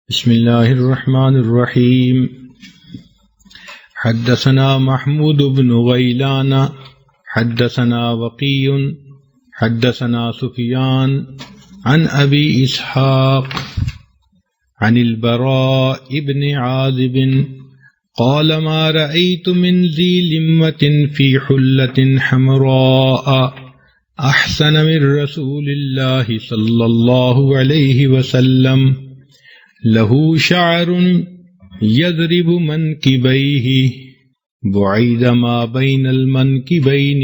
بسم الله الرحمن الرحيم. حدثنا محمود بن غيلان حدثنا وقي حدثنا سفيان عن أبي إسحاق عن البراء بن عازب قال ما رأيت من ذي لمة في حلة حمراء أحسن من رسول الله صلى الله عليه وسلم له شعر يضرب منكبيه بعيد ما بين المنكبين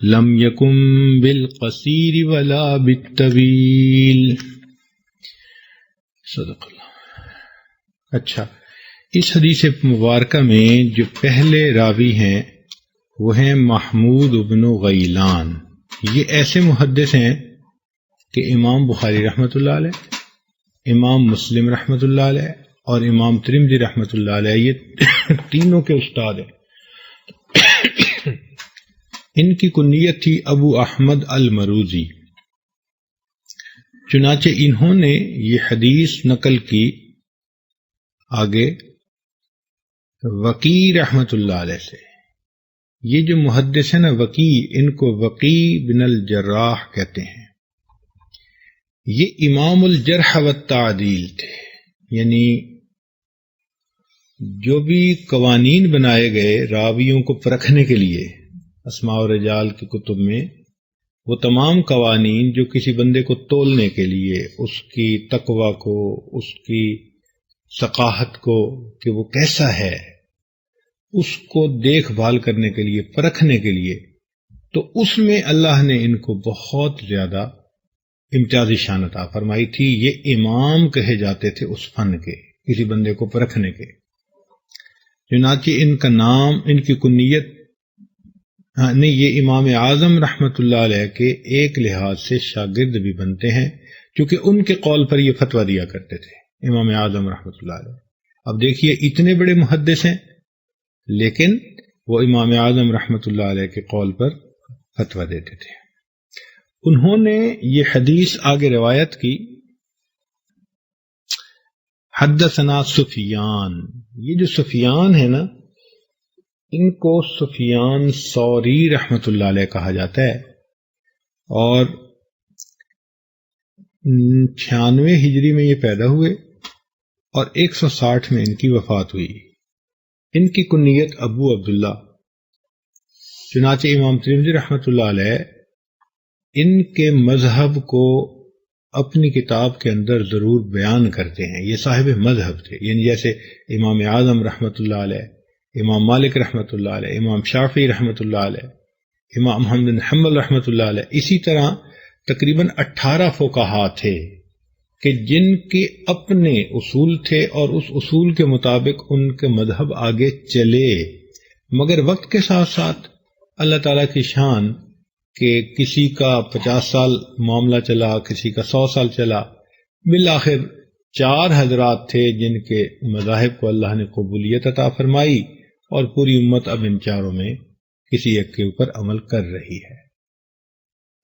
لم يكن بالقصير ولا بالطويل. صدق اللہ. اچھا، اس حدیث مبارکہ میں جو پہلے راوی ہیں وہ ہیں محمود بن غیلان. یہ ایسے محدث ہیں کہ امام بخاری رحمۃ اللہ علیہ، امام مسلم رحمۃ اللہ علیہ اور امام ترمذی رحمۃ اللہ علیہ، یہ تینوں کے استاد ہیں. ان کی کنیت تھی ابو احمد المروزی. چنانچہ انہوں نے یہ حدیث نقل کی آگے وقی رحمۃ اللہ علیہ سے. یہ جو محدث ہیں نا وقی، ان کو وقی بن الجراح کہتے ہیں. یہ امام الجرح والتعدیل تھے، یعنی جو بھی قوانین بنائے گئے راویوں کو پرکھنے کے لیے اسماء و رجال کی کتب میں، وہ تمام قوانین جو کسی بندے کو تولنے کے لیے اس کی تقوی کو، اس کی ثقافت کو کہ وہ کیسا ہے، اس کو دیکھ بھال کرنے کے لیے، پرکھنے کے لیے، تو اس میں اللہ نے ان کو بہت زیادہ امتیازی شان عطا فرمائی تھی. یہ امام کہے جاتے تھے اس فن کے، کسی بندے کو پرکھنے کے. چنانچہ ان کا نام، ان کی کنیت نہیں، یہ امام اعظم رحمۃ اللہ علیہ کے ایک لحاظ سے شاگرد بھی بنتے ہیں، کیونکہ ان کے قول پر یہ فتویٰ دیا کرتے تھے امام اعظم رحمۃ اللہ علیہ. اب دیکھیے اتنے بڑے محدث ہیں لیکن وہ امام اعظم رحمۃ اللہ علیہ کے قول پر فتویٰ دیتے تھے. انہوں نے یہ حدیث آگے روایت کی. حدثنا سفیان، یہ جو سفیان ہے نا، ان کو سفیان ثوری رحمۃ اللہ علیہ کہا جاتا ہے، اور 96 ہجری میں یہ پیدا ہوئے اور 160 میں ان کی وفات ہوئی. ان کی کنیت ابو عبداللہ. چنانچہ امام ترمذی رحمۃ اللہ علیہ ان کے مذہب کو اپنی کتاب کے اندر ضرور بیان کرتے ہیں. یہ صاحب مذہب تھے، یعنی جیسے امام اعظم رحمۃ اللہ علیہ، امام مالک رحمۃ اللہ علیہ، امام شافعی رحمۃ اللہ علیہ، امام احمد بن حنبل رحمۃ اللہ علیہ. اسی طرح تقریباً 18 فقہا تھے کہ جن کے اپنے اصول تھے اور اس اصول کے مطابق ان کے مذہب آگے چلے، مگر وقت کے ساتھ ساتھ اللہ تعالیٰ کی شان کہ کسی کا 50 سال معاملہ چلا، کسی کا 100 سال چلا، بالآخر 4 حضرات تھے جن کے مذاہب کو اللہ نے قبولیت عطا فرمائی، اور پوری امت اب ان چاروں میں کسی ایک کے اوپر عمل کر رہی ہے.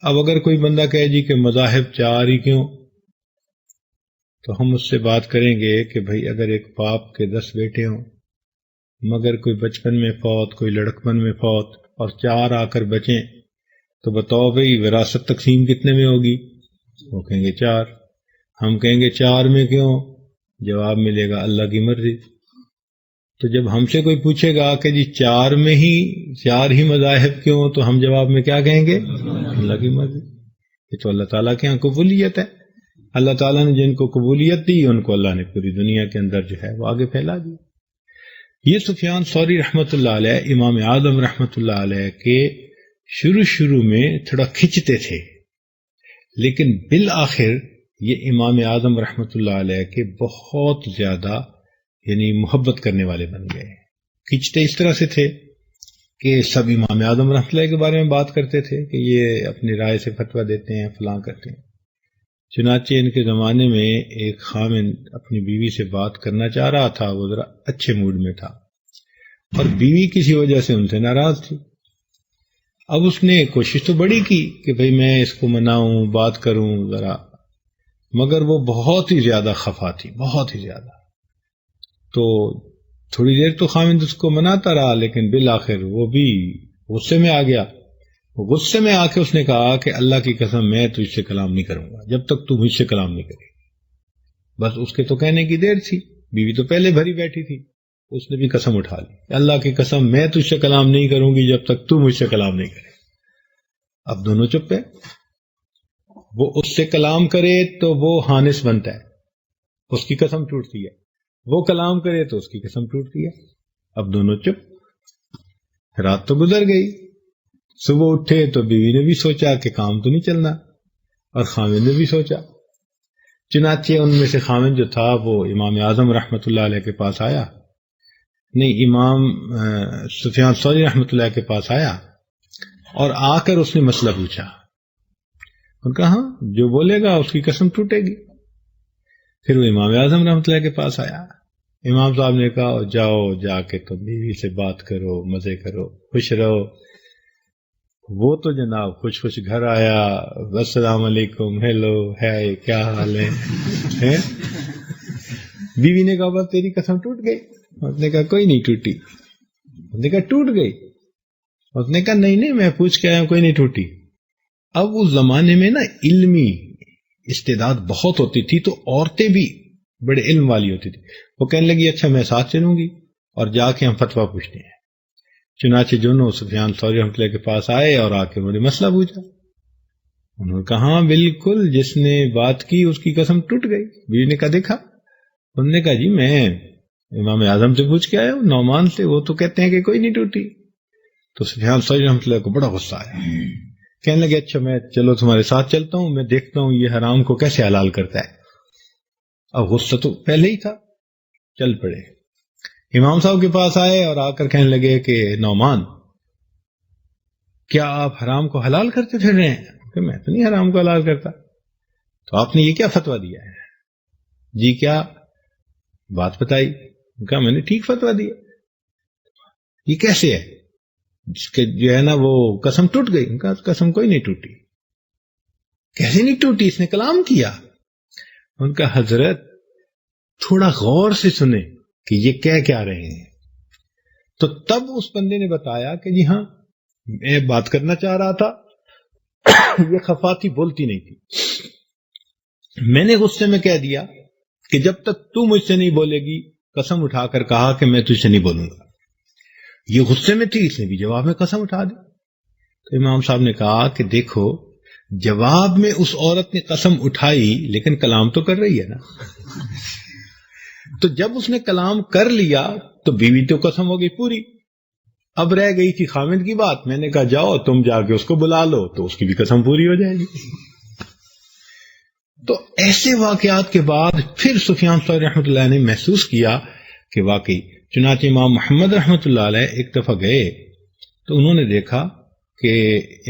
اب اگر کوئی بندہ کہے جی کہ مذاہب 4 ہی کیوں، تو ہم اس سے بات کریں گے کہ بھائی اگر ایک باپ کے 10 بیٹے ہوں مگر کوئی بچپن میں فوت، کوئی لڑکپن میں فوت، اور 4 آ کر بچیں، تو بتاؤ بھئی وراثت تقسیم کتنے میں ہوگی؟ وہ کہیں گے 4. ہم کہیں گے 4 میں کیوں؟ جواب ملے گا اللہ کی مرضی. تو جب ہم سے کوئی پوچھے گا کہ جی 4 میں ہی 4 ہی مذاہب کیوں، تو ہم جواب میں کیا کہیں گے؟ اللہ کی مرضی. یہ تو اللہ تعالیٰ کے یہاں قبولیت ہے. اللہ تعالیٰ نے جن کو قبولیت دی ان کو اللہ نے پوری دنیا کے اندر جو ہے وہ آگے پھیلا دی. یہ سفیان ثوری رحمۃ اللہ علیہ امام اعظم رحمۃ اللہ علیہ کے شروع میں تھوڑا کھنچتے تھے، لیکن بالآخر یہ امام اعظم رحمۃ اللہ علیہ کے بہت زیادہ یعنی محبت کرنے والے بن گئے. کھنچتے اس طرح سے تھے کہ سب امام اعظم رحمۃ اللہ کے بارے میں بات کرتے تھے کہ یہ اپنی رائے سے فتویٰ دیتے ہیں، فلاں کرتے ہیں. چنانچہ ان کے زمانے میں ایک خامند اپنی بیوی سے بات کرنا چاہ رہا تھا، وہ ذرا اچھے موڈ میں تھا، اور بیوی کسی وجہ سے ان سے ناراض تھی. اب اس نے کوشش تو بڑی کی کہ بھئی میں اس کو مناؤں، بات کروں ذرا، مگر وہ بہت ہی زیادہ خفا تھی، بہت ہی زیادہ. تو تھوڑی دیر تو خاوند اس کو مناتا رہا، لیکن بالآخر وہ بھی غصے میں آ گیا. غصے میں آ کے اس نے کہا کہ اللہ کی قسم میں تجھ سے کلام نہیں کروں گا جب تک تو مجھ سے کلام نہیں کرے. بس اس کے تو کہنے کی دیر تھی، بیوی تو پہلے بھری بیٹھی تھی، اس نے بھی قسم اٹھا لی، اللہ کی قسم میں تجھ سے کلام نہیں کروں گی جب تک تو مجھ سے کلام نہیں کرے. اب دونوں چپ ہے. وہ اس سے کلام کرے تو وہ حانس بنتا ہے، اس کی قسم ٹوٹتی ہے، وہ کلام کرے تو اس کی قسم ٹوٹتی ہے. اب دونوں چپ. رات تو گزر گئی، صبح اٹھے تو بیوی نے بھی سوچا کہ کام تو نہیں چلنا، اور خاوند نے بھی سوچا. چنانچہ ان میں سے خاوند جو تھا وہ امام اعظم رحمۃ اللہ علیہ کے پاس آیا، نہیں امام سفیان ثوری رحمۃ اللہ کے پاس آیا، اور آ کر اس نے مسئلہ پوچھا. ان کا ہاں جو بولے گا اس کی قسم ٹوٹے گی. پھر وہ امام اعظم رحمۃ اللہ کے پاس آیا. امام صاحب نے کہا جاؤ جا کے تم بیوی سے بات کرو، مزے کرو، خوش رہو. وہ تو جناب خوش خوش گھر آیا، السلام علیکم، ہیلو، ہے کیا حال ہے؟ بیوی نے کہا بس تیری قسم ٹوٹ گئی. اس نے کہا کوئی نہیں ٹوٹی. اس نے کہا ٹوٹ گئی. اس نے کہا نہیں میں پوچھ کے آیا ہوں، کوئی نہیں ٹوٹی. اب اس زمانے میں نا علمی استعداد بہت ہوتی تھی، تو عورتیں بھی بڑے علم والی ہوتی تھی. وہ کہنے لگی اچھا میں ساتھ چلوں گی اور جا کے ہم فتویٰ پوچھتے ہیں. چنانچہ دونوں سفیان ثوری رحمۃ اللہ کے پاس آئے اور آ کے انہوں نے مسئلہ پوچھا. انہوں نے کہا ہاں بالکل جس نے بات کی اس کی قسم ٹوٹ گئی. بیوی نے کہا دیکھا. انہوں نے کہا جی میں امام اعظم سے پوچھ کے آیا ہوں، نعمان سے، وہ تو کہتے ہیں کہ کوئی نہیں ٹوٹی. تو سفیان ثوری رحمۃ اللہ کو بڑا غصہ آیا. کہنے لگے اچھا میں چلو تمہارے ساتھ چلتا ہوں، میں دیکھتا ہوں یہ حرام کو کیسے حلال کرتا ہے. اب غصہ تو پہلے ہی تھا. چل پڑے، امام صاحب کے پاس آئے اور آ کر کہنے لگے کہ نعمان کیا آپ حرام کو حلال کرتے پھر رہے ہیں؟ کہ میں تو نہیں حرام کو حلال کرتا. تو آپ نے یہ کیا فتویٰ دیا ہے؟ جی کیا بات بتائی. کہا میں نے ٹھیک فتویٰ دیا. یہ کیسے ہے؟ جس کے جو ہے نا وہ قسم ٹوٹ گئی. ان کا قسم کوئی نہیں ٹوٹی. کیسے نہیں ٹوٹی؟ اس نے کلام کیا. ان کا حضرت تھوڑا غور سے سنے کہ یہ کہہ کیا رہے ہیں. تو تب اس بندے نے بتایا کہ جی ہاں میں بات کرنا چاہ رہا تھا، یہ خفا تھی، بولتی نہیں تھی. میں نے غصے میں کہہ دیا کہ جب تک تو مجھ سے نہیں بولے گی، قسم اٹھا کر کہا کہ میں تجھ سے نہیں بولوں گا. یہ غصے میں تھی، اس نے بھی جواب میں قسم اٹھا دی. تو امام صاحب نے کہا کہ دیکھو جواب میں اس عورت نے قسم اٹھائی لیکن کلام تو کر رہی ہے نا. تو جب اس نے کلام کر لیا تو بیوی تو قسم ہو گئی پوری. اب رہ گئی تھی خاوند کی بات. میں نے کہا جاؤ تم جا کے اس کو بلا لو تو اس کی بھی قسم پوری ہو جائے گی. تو ایسے واقعات کے بعد پھر سفیان ثوری رحمۃ اللہ نے محسوس کیا کہ واقعی. چنانچہ امام محمد رحمۃ اللہ علیہ ایک دفعہ گئے تو انہوں نے دیکھا کہ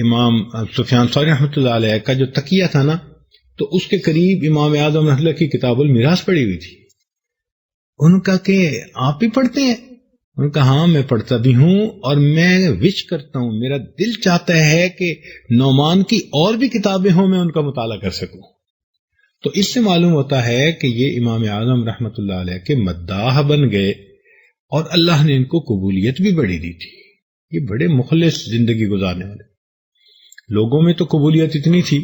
امام سفیان ثوری رحمۃ اللہ علیہ کا جو تکیہ تھا نا، تو اس کے قریب امام اعظم رحمۃ اللہ کی کتاب المیراث پڑی ہوئی تھی. ان کا کہ آپ بھی پڑھتے ہیں؟ ان کا ہاں میں پڑھتا بھی ہوں، اور میں وش کرتا ہوں، میرا دل چاہتا ہے کہ نعمان کی اور بھی کتابیں ہوں، میں ان کا مطالعہ کر سکوں. تو اس سے معلوم ہوتا ہے کہ یہ امام اعظم رحمۃ اللہ علیہ کے مداح بن گئے، اور اللہ نے ان کو قبولیت بھی بڑی دی تھی. یہ بڑے مخلص زندگی گزارنے والے. لوگوں میں تو قبولیت اتنی تھی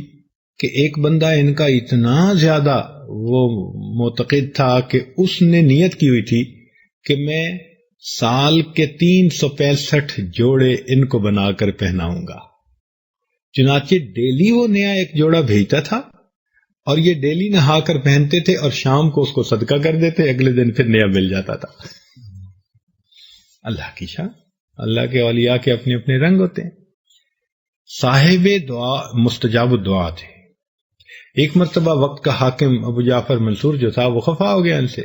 کہ ایک بندہ ان کا اتنا زیادہ وہ معتقد تھا کہ اس نے نیت کی ہوئی تھی کہ میں سال کے 365 جوڑے ان کو بنا کر پہناؤں گا. چنانچہ ڈیلی وہ نیا ایک جوڑا بھیجتا تھا، اور یہ ڈیلی نہا کر پہنتے تھے اور شام کو اس کو صدقہ کر دیتے، اگلے دن پھر نیا مل جاتا تھا. اللہ کی شان. اللہ کے اولیاء کے اپنے اپنے رنگ ہوتے ہیں. صاحب دعا مستجاب الدعا تھے. ایک مرتبہ وقت کا حاکم ابو جعفر منصور جو تھا وہ خفا ہو گیا ان سے،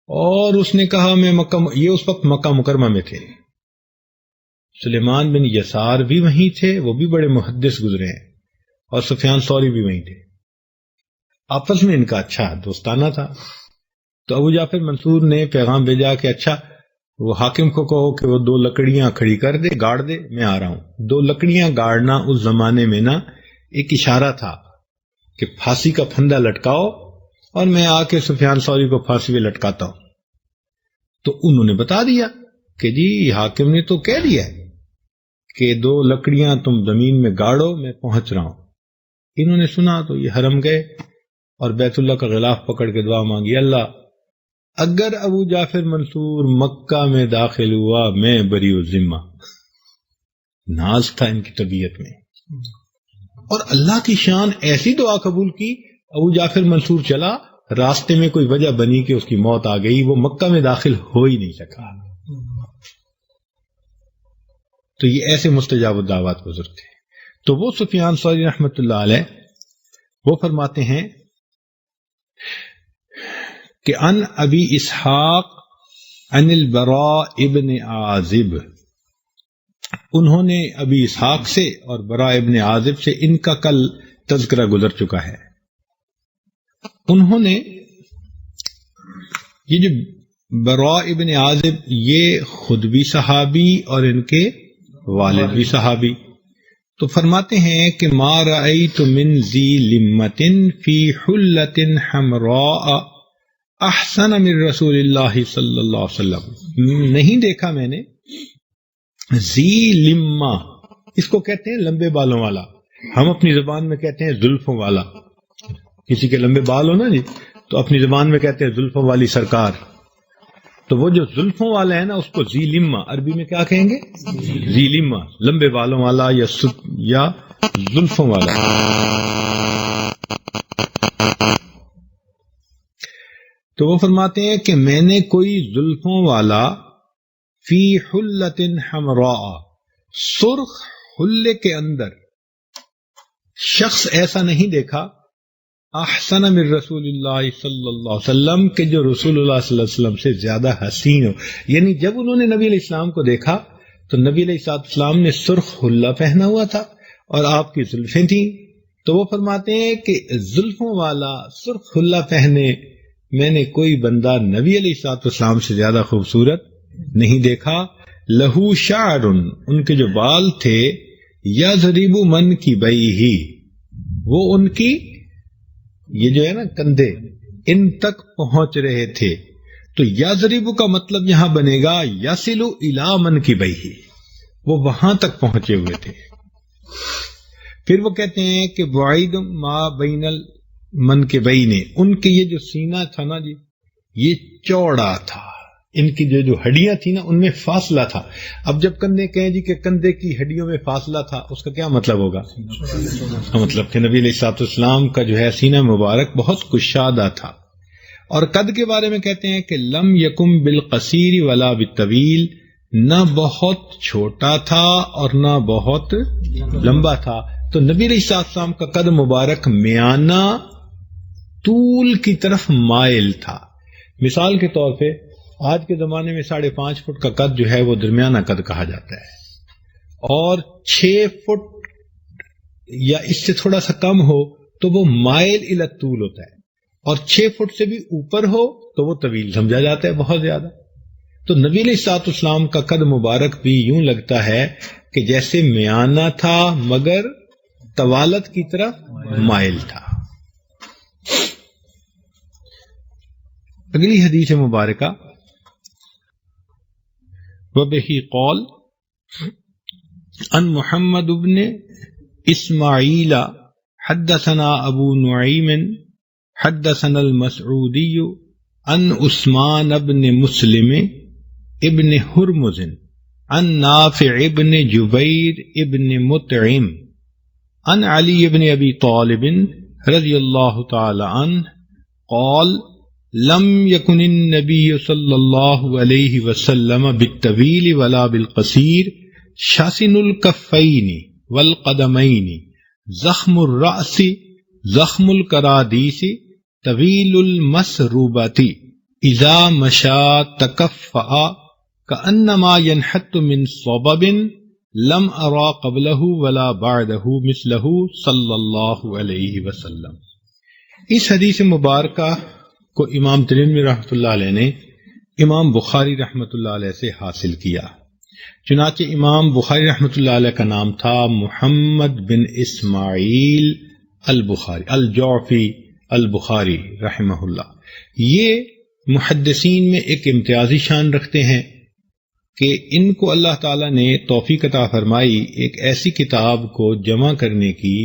اور اس نے کہا میں یہ اس وقت مکہ مکرمہ میں تھے. سلیمان بن یسار بھی وہیں تھے، وہ بھی بڑے محدث گزرے ہیں، اور سفیان ثوری بھی وہیں تھے. آپس میں ان کا اچھا دوستانہ تھا. تو ابو جعفر منصور نے پیغام بھیجا کہ اچھا وہ حاکم کو کہو کہ وہ 2 لکڑیاں کھڑی کر دے، گاڑ دے، میں آ رہا ہوں. 2 لکڑیاں گاڑنا اس زمانے میں نا ایک اشارہ تھا کہ پھانسی کا پھندا لٹکاؤ اور میں آ کے سفیان ثوری کو پھانسی پہ لٹکاتا ہوں. تو انہوں نے بتا دیا کہ جی حاکم نے تو کہہ دیا ہے کہ 2 لکڑیاں تم زمین میں گاڑو، میں پہنچ رہا ہوں. انہوں نے سنا تو یہ حرم گئے اور بیت اللہ کا غلاف پکڑ کے دعا مانگی، اللہ اگر ابو جعفر منصور مکہ میں داخل ہوا میں بری الذمہ. ناز تھا ان کی طبیعت میں، اور اللہ کی شان ایسی دعا قبول کی. ابو جعفر منصور چلا، راستے میں کوئی وجہ بنی کہ اس کی موت آ گئی، وہ مکہ میں داخل ہو ہی نہیں سکا. تو یہ ایسے مستجاب الدعوات بزرگ تھے. تو وہ سفیان ثوری رحمۃ اللہ علیہ وہ فرماتے ہیں کہ ان ابی اسحاق عن البراء ابن عازب، انہوں نے ابی اسحاق سے اور براء ابن عازب سے، ان کا کل تذکرہ گزر چکا ہے. انہوں نے یہ جو براء ابن عازب یہ خود بھی صحابی اور ان کے والد بھی صحابی. تو فرماتے ہیں کہ ما رأیت من ذی لمۃ فی حلۃ حمراء احسن من رسول اللہ صلی اللہ علیہ وسلم، نہیں دیکھا میں نے ذی لمہ، اس کو کہتے ہیں لمبے بالوں والا. ہم اپنی زبان میں کہتے ہیں زلفوں والا. کسی کے لمبے بال ہو نا جی تو اپنی زبان میں کہتے ہیں زلفوں والی سرکار. تو وہ جو زلفوں والا ہے نا اس کو ذی لمہ عربی میں کیا کہیں گے؟ ذی لمہ، لمبے بالوں والا یا زلفوں والا. تو وہ فرماتے ہیں کہ میں نے کوئی زلفوں والا فی حلۃ حمراء، سرخ حلے کے اندر شخص ایسا نہیں دیکھا، احسن من رسول اللہ صلی اللہ علیہ وسلم، کہ جو رسول اللہ صلی اللہ علیہ وسلم سے زیادہ حسین ہو. یعنی جب انہوں نے نبی علیہ السلام کو دیکھا تو نبی علیہ السلام نے سرخ حلہ پہنا ہوا تھا اور آپ کی زلفیں تھیں. تو وہ فرماتے ہیں کہ زلفوں والا سرخ حلہ پہنے میں نے کوئی بندہ نبی علیہ السلام سے زیادہ خوبصورت نہیں دیکھا. لہو شعر، ان کے جو بال تھے، یضرب منکبیہ، وہ ان کی یہ جو ہے نا کندھے ان تک پہنچ رہے تھے. تو یضرب کا مطلب یہاں بنے گا یصل الی منکبیہ، وہ وہاں تک پہنچے ہوئے تھے. پھر وہ کہتے ہیں کہ بعید ما بین المنکبین، ان کے یہ جو سینہ تھا نا جی یہ چوڑا تھا، ان کی جو ہڈیاں تھیں نا ان میں فاصلہ تھا. اب جب کندھے کہیں جی کہ کندھے کی ہڈیوں میں فاصلہ تھا، اس کا کیا مطلب ہوگا؟ مطلب کہ نبی علیہ السلام کا جو ہے سینہ مبارک بہت کشادہ تھا. اور قد کے بارے میں کہتے ہیں کہ لم یکم بالقصیر ولا بالطویل، نہ بہت چھوٹا تھا اور نہ بہت لمبا تھا. تو نبی علیہ السلام کا قد مبارک میانہ طول کی طرف مائل تھا. مثال کے طور پہ آج کے زمانے میں 5.5 فٹ کا قد جو ہے وہ درمیانہ قد کہا جاتا ہے، اور 6 فٹ یا اس سے تھوڑا سا کم ہو تو وہ مائل الی الطول ہوتا ہے، اور 6 فٹ سے بھی اوپر ہو تو وہ طویل سمجھا جاتا ہے بہت زیادہ. تو نبی علیہ السلام کا قد مبارک بھی یوں لگتا ہے کہ جیسے میانہ تھا مگر طوالت کی طرف مائل تھا. اگلی حدیث مبارکہ وبه قال ان محمد بن اسماعیل حدثنا ابو نعیم حدثنا المسعودی ان عثمان بن مسلم ابن ہرمز عن نافع ابن جبیر ابن مطعم عن علی ابن ابی طالب رضی اللہ تعالی عنہ قال لم يكن النبي صلى الله عليه وسلم بالطويل ولا بالقصير شاسن الكفين والقدمين زخم الرأس زخم الكراديس طويل المسروبة إذا مشى تكفأ كأنما ينحت من صبب لم أرى قبله ولا بعده مثله صلی اللہ علیہ وسلم. اس حدیث مبارکہ کو امام ترمذی رحمۃ اللہ علیہ نے امام بخاری رحمۃ اللہ علیہ سے حاصل کیا. چنانچہ امام بخاری رحمۃ اللہ علیہ کا نام تھا محمد بن اسماعیل البخاری الجعفی البخاری رحمہ اللہ، یہ محدثین میں ایک امتیازی شان رکھتے ہیں کہ ان کو اللہ تعالیٰ نے توفیق عطا فرمائی ایک ایسی کتاب کو جمع کرنے کی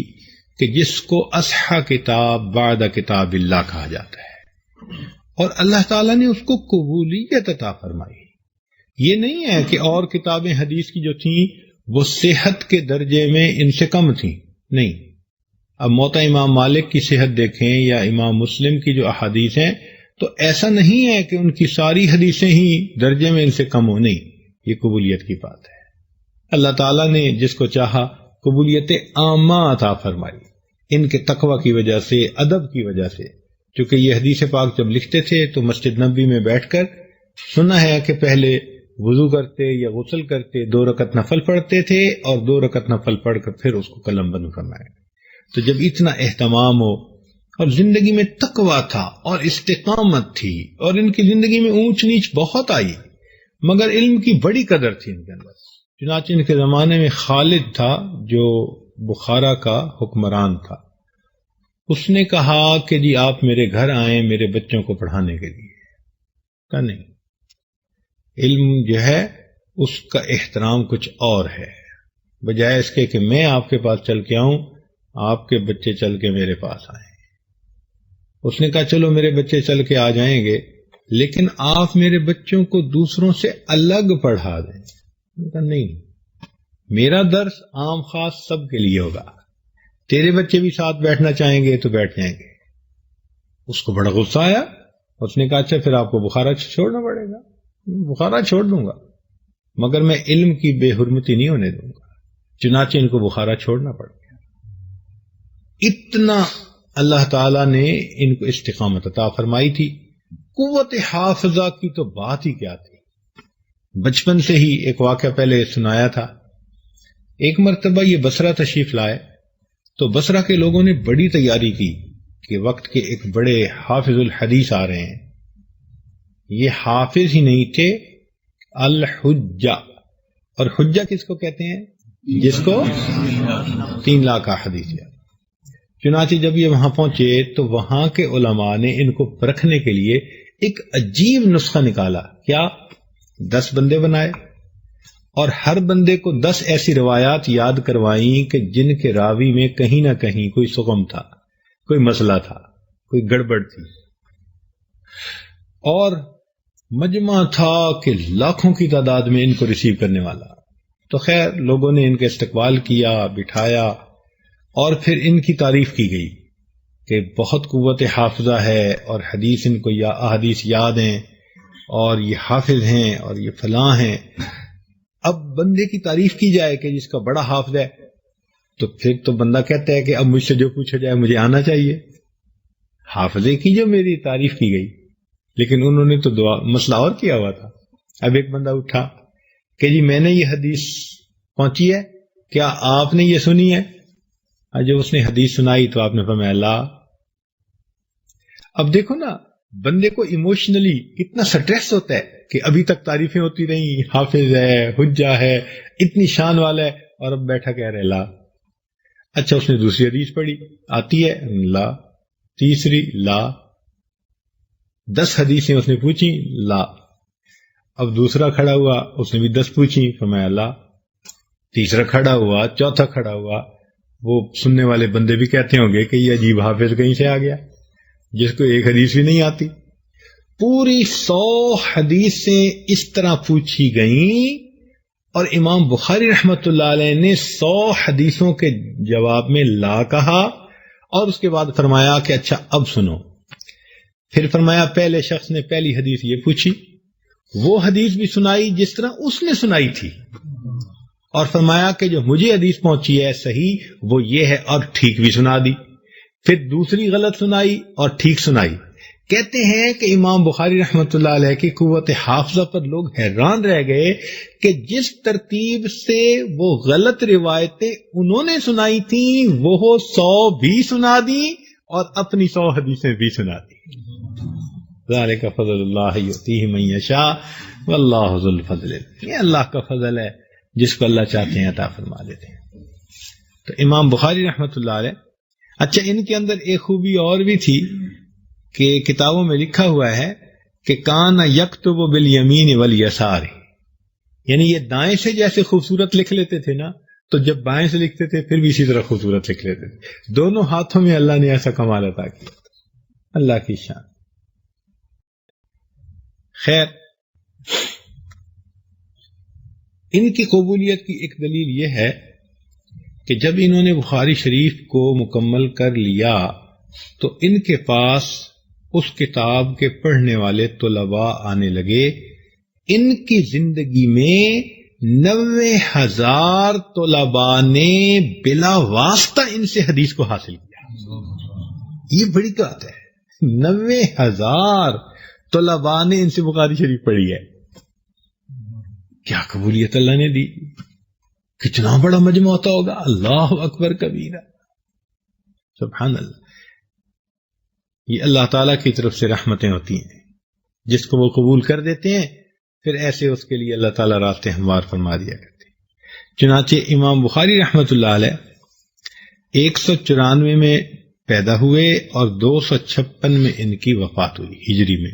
کہ جس کو اصح کتاب بعد کتاب اللہ کہا جاتا ہے، اور اللہ تعالیٰ نے اس کو قبولیت عطا فرمائی۔ یہ نہیں ہے کہ اور کتابیں حدیث کی جو تھیں وہ صحت کے درجے میں ان سے کم تھیں، نہیں۔ اب موطا امام مالک کی صحت دیکھیں یا امام مسلم کی جو احادیث ہیں تو ایسا نہیں ہے کہ ان کی ساری حدیثیں ہی درجے میں ان سے کم ہو، نہیں، یہ قبولیت کی بات ہے۔ اللہ تعالیٰ نے جس کو چاہا قبولیت عامہ عطا فرمائی، ان کے تقوی کی وجہ سے، ادب کی وجہ سے۔ چونکہ یہ حدیث پاک جب لکھتے تھے تو مسجد نبوی میں بیٹھ کر سنا ہے کہ پہلے وضو کرتے یا غسل کرتے 2 رکعت نفل پڑھتے تھے اور 2 رکعت نفل پڑھ کر پھر اس کو قلم بند فرمائے۔ تو جب اتنا اہتمام ہو اور زندگی میں تقوی تھا اور استقامت تھی اور ان کی زندگی میں اونچ نیچ بہت آئی مگر علم کی بڑی قدر تھی ان کے اندر، چنانچہ ان کے زمانے میں خالد تھا جو بخارا کا حکمران تھا، اس نے کہا کہ جی آپ میرے گھر آئیں میرے بچوں کو پڑھانے کے لیے۔ کہا نہیں، علم جو ہے اس کا احترام کچھ اور ہے، بجائے اس کے کہ میں آپ کے پاس چل کے آؤں آپ کے بچے چل کے میرے پاس آئیں۔ اس نے کہا چلو میرے بچے چل کے آ جائیں گے لیکن آپ میرے بچوں کو دوسروں سے الگ پڑھا دیں۔ کہا نہیں، میرا درس عام خاص سب کے لیے ہوگا، تیرے بچے بھی ساتھ بیٹھنا چاہیں گے تو بیٹھ جائیں گے۔ اس کو بڑا غصہ آیا، اس نے کہا اچھا پھر آپ کو بخارا چھوڑنا پڑے گا۔ بخارا چھوڑ دوں گا مگر میں علم کی بے حرمتی نہیں ہونے دوں گا۔ چنانچہ ان کو بخارا چھوڑنا پڑ گیا۔ اتنا اللہ تعالیٰ نے ان کو استقامت عطا فرمائی تھی۔ قوت حافظہ کی تو بات ہی کیا تھی، بچپن سے ہی ایک واقعہ پہلے سنایا تھا۔ ایک مرتبہ یہ بصرہ تشریف لائے تو بصرہ کے لوگوں نے بڑی تیاری کی کہ وقت کے ایک بڑے حافظ الحدیث آ رہے ہیں۔ یہ حافظ ہی نہیں تھے، الحجہ، اور حجہ کس کو کہتے ہیں؟ جس کو 3 لاکھ حدیث ہے۔ چنانچہ جب یہ وہاں پہنچے تو وہاں کے علماء نے ان کو پرکھنے کے لیے ایک عجیب نسخہ نکالا۔ کیا؟ 10 بندے بنائے اور ہر بندے کو 10 ایسی روایات یاد کروائیں کہ جن کے راوی میں کہیں نہ کہیں کوئی سقم تھا، کوئی مسئلہ تھا، کوئی گڑبڑ تھی، اور مجمع تھا کہ لاکھوں کی تعداد میں ان کو ریسیو کرنے والا۔ تو خیر لوگوں نے ان کا استقبال کیا، بٹھایا، اور پھر ان کی تعریف کی گئی کہ بہت قوت حافظہ ہے اور حدیث ان کو یا احادیث یاد ہیں اور یہ حافظ ہیں اور یہ فلاں ہیں۔ اب بندے کی تعریف کی جائے کہ جس کا بڑا حافظ ہے تو پھر تو بندہ کہتا ہے کہ اب مجھ سے جو پوچھا جائے مجھے آنا چاہیے۔ حافظے کی جو میری تعریف کی گئی، لیکن انہوں نے تو مسئلہ اور کیا ہوا تھا۔ اب ایک بندہ اٹھا کہ جی میں نے یہ حدیث پہنچی ہے، کیا آپ نے یہ سنی ہے؟ جب اس نے حدیث سنائی تو آپ نے فرمایا لا۔ اب دیکھو نا بندے کو ایموشنلی کتنا سٹریس ہوتا ہے کہ ابھی تک تعریفیں ہوتی رہیں، حافظ ہے، حجہ ہے، اتنی شان والا ہے، اور اب بیٹھا کہہ رہے لا۔ اچھا اس نے دوسری حدیث پڑھی، آتی ہے لا، تیسری لا، 10 حدیثیں اس نے پوچھی لا۔ اب دوسرا کھڑا ہوا، اس نے بھی 10 پوچھی، فرمایا لا۔ تیسرا کھڑا ہوا، چوتھا کھڑا ہوا، وہ سننے والے بندے بھی کہتے ہوں گے کہ یہ عجیب حافظ کہیں سے آ گیا جس کو ایک حدیث بھی نہیں آتی۔ پوری 100 حدیثیں اس طرح پوچھی گئیں اور امام بخاری رحمت اللہ علیہ نے 100 حدیثوں کے جواب میں لا کہا، اور اس کے بعد فرمایا کہ اچھا اب سنو۔ پھر فرمایا پہلے شخص نے پہلی حدیث یہ پوچھی، وہ حدیث بھی سنائی جس طرح اس نے سنائی تھی، اور فرمایا کہ جو مجھے حدیث پہنچی ہے صحیح وہ یہ ہے، اور ٹھیک بھی سنا دی۔ پھر دوسری غلط سنائی اور ٹھیک سنائی۔ کہتے ہیں کہ امام بخاری رحمت اللہ علیہ کی قوت حافظہ پر لوگ حیران رہ گئے کہ جس ترتیب سے وہ غلط روایتیں انہوں نے سنائی تھیں وہ 100 بھی سنا دی اور اپنی 100 حدیثیں بھی سنا دی۔ ذالک فضل اللہ یؤتیہ من یشاء واللہ ذو الفضل، یہ اللہ کا فضل ہے، جس کو اللہ چاہتے ہیں عطا فرما دیتے ہیں۔ تو امام بخاری رحمت اللہ علیہ اچھا، ان کے اندر ایک خوبی اور بھی تھی کہ کتابوں میں لکھا ہوا ہے کہ کان یکتب بالیمین والیسار، یعنی یہ دائیں سے جیسے خوبصورت لکھ لیتے تھے نا، تو جب بائیں سے لکھتے تھے پھر بھی اسی طرح خوبصورت لکھ لیتے تھے. دونوں ہاتھوں میں اللہ نے ایسا کمال عطا کیا. اللہ کی شان. خیر، ان کی قبولیت کی ایک دلیل یہ ہے کہ جب انہوں نے بخاری شریف کو مکمل کر لیا تو ان کے پاس اس کتاب کے پڑھنے والے طلباء آنے لگے. ان کی زندگی میں 90,000 طلباء نے بلا واسطہ ان سے حدیث کو حاصل کیا. یہ بڑی بات ہے. 90,000 طلباء نے ان سے بخاری شریف پڑھی ہے. کیا قبولیت اللہ نے دی. کتنا بڑا مجمع ہوتا ہوگا. اللہ اکبر کبیرہ. سبحان اللہ. یہ اللہ تعالیٰ کی طرف سے رحمتیں ہوتی ہیں، جس کو وہ قبول کر دیتے ہیں پھر ایسے اس کے لیے اللہ تعالیٰ راستے ہموار فرما دیا کرتے ہیں. چنانچہ امام بخاری رحمۃ اللہ علیہ 194 میں پیدا ہوئے اور 256 میں ان کی وفات ہوئی ہجری میں.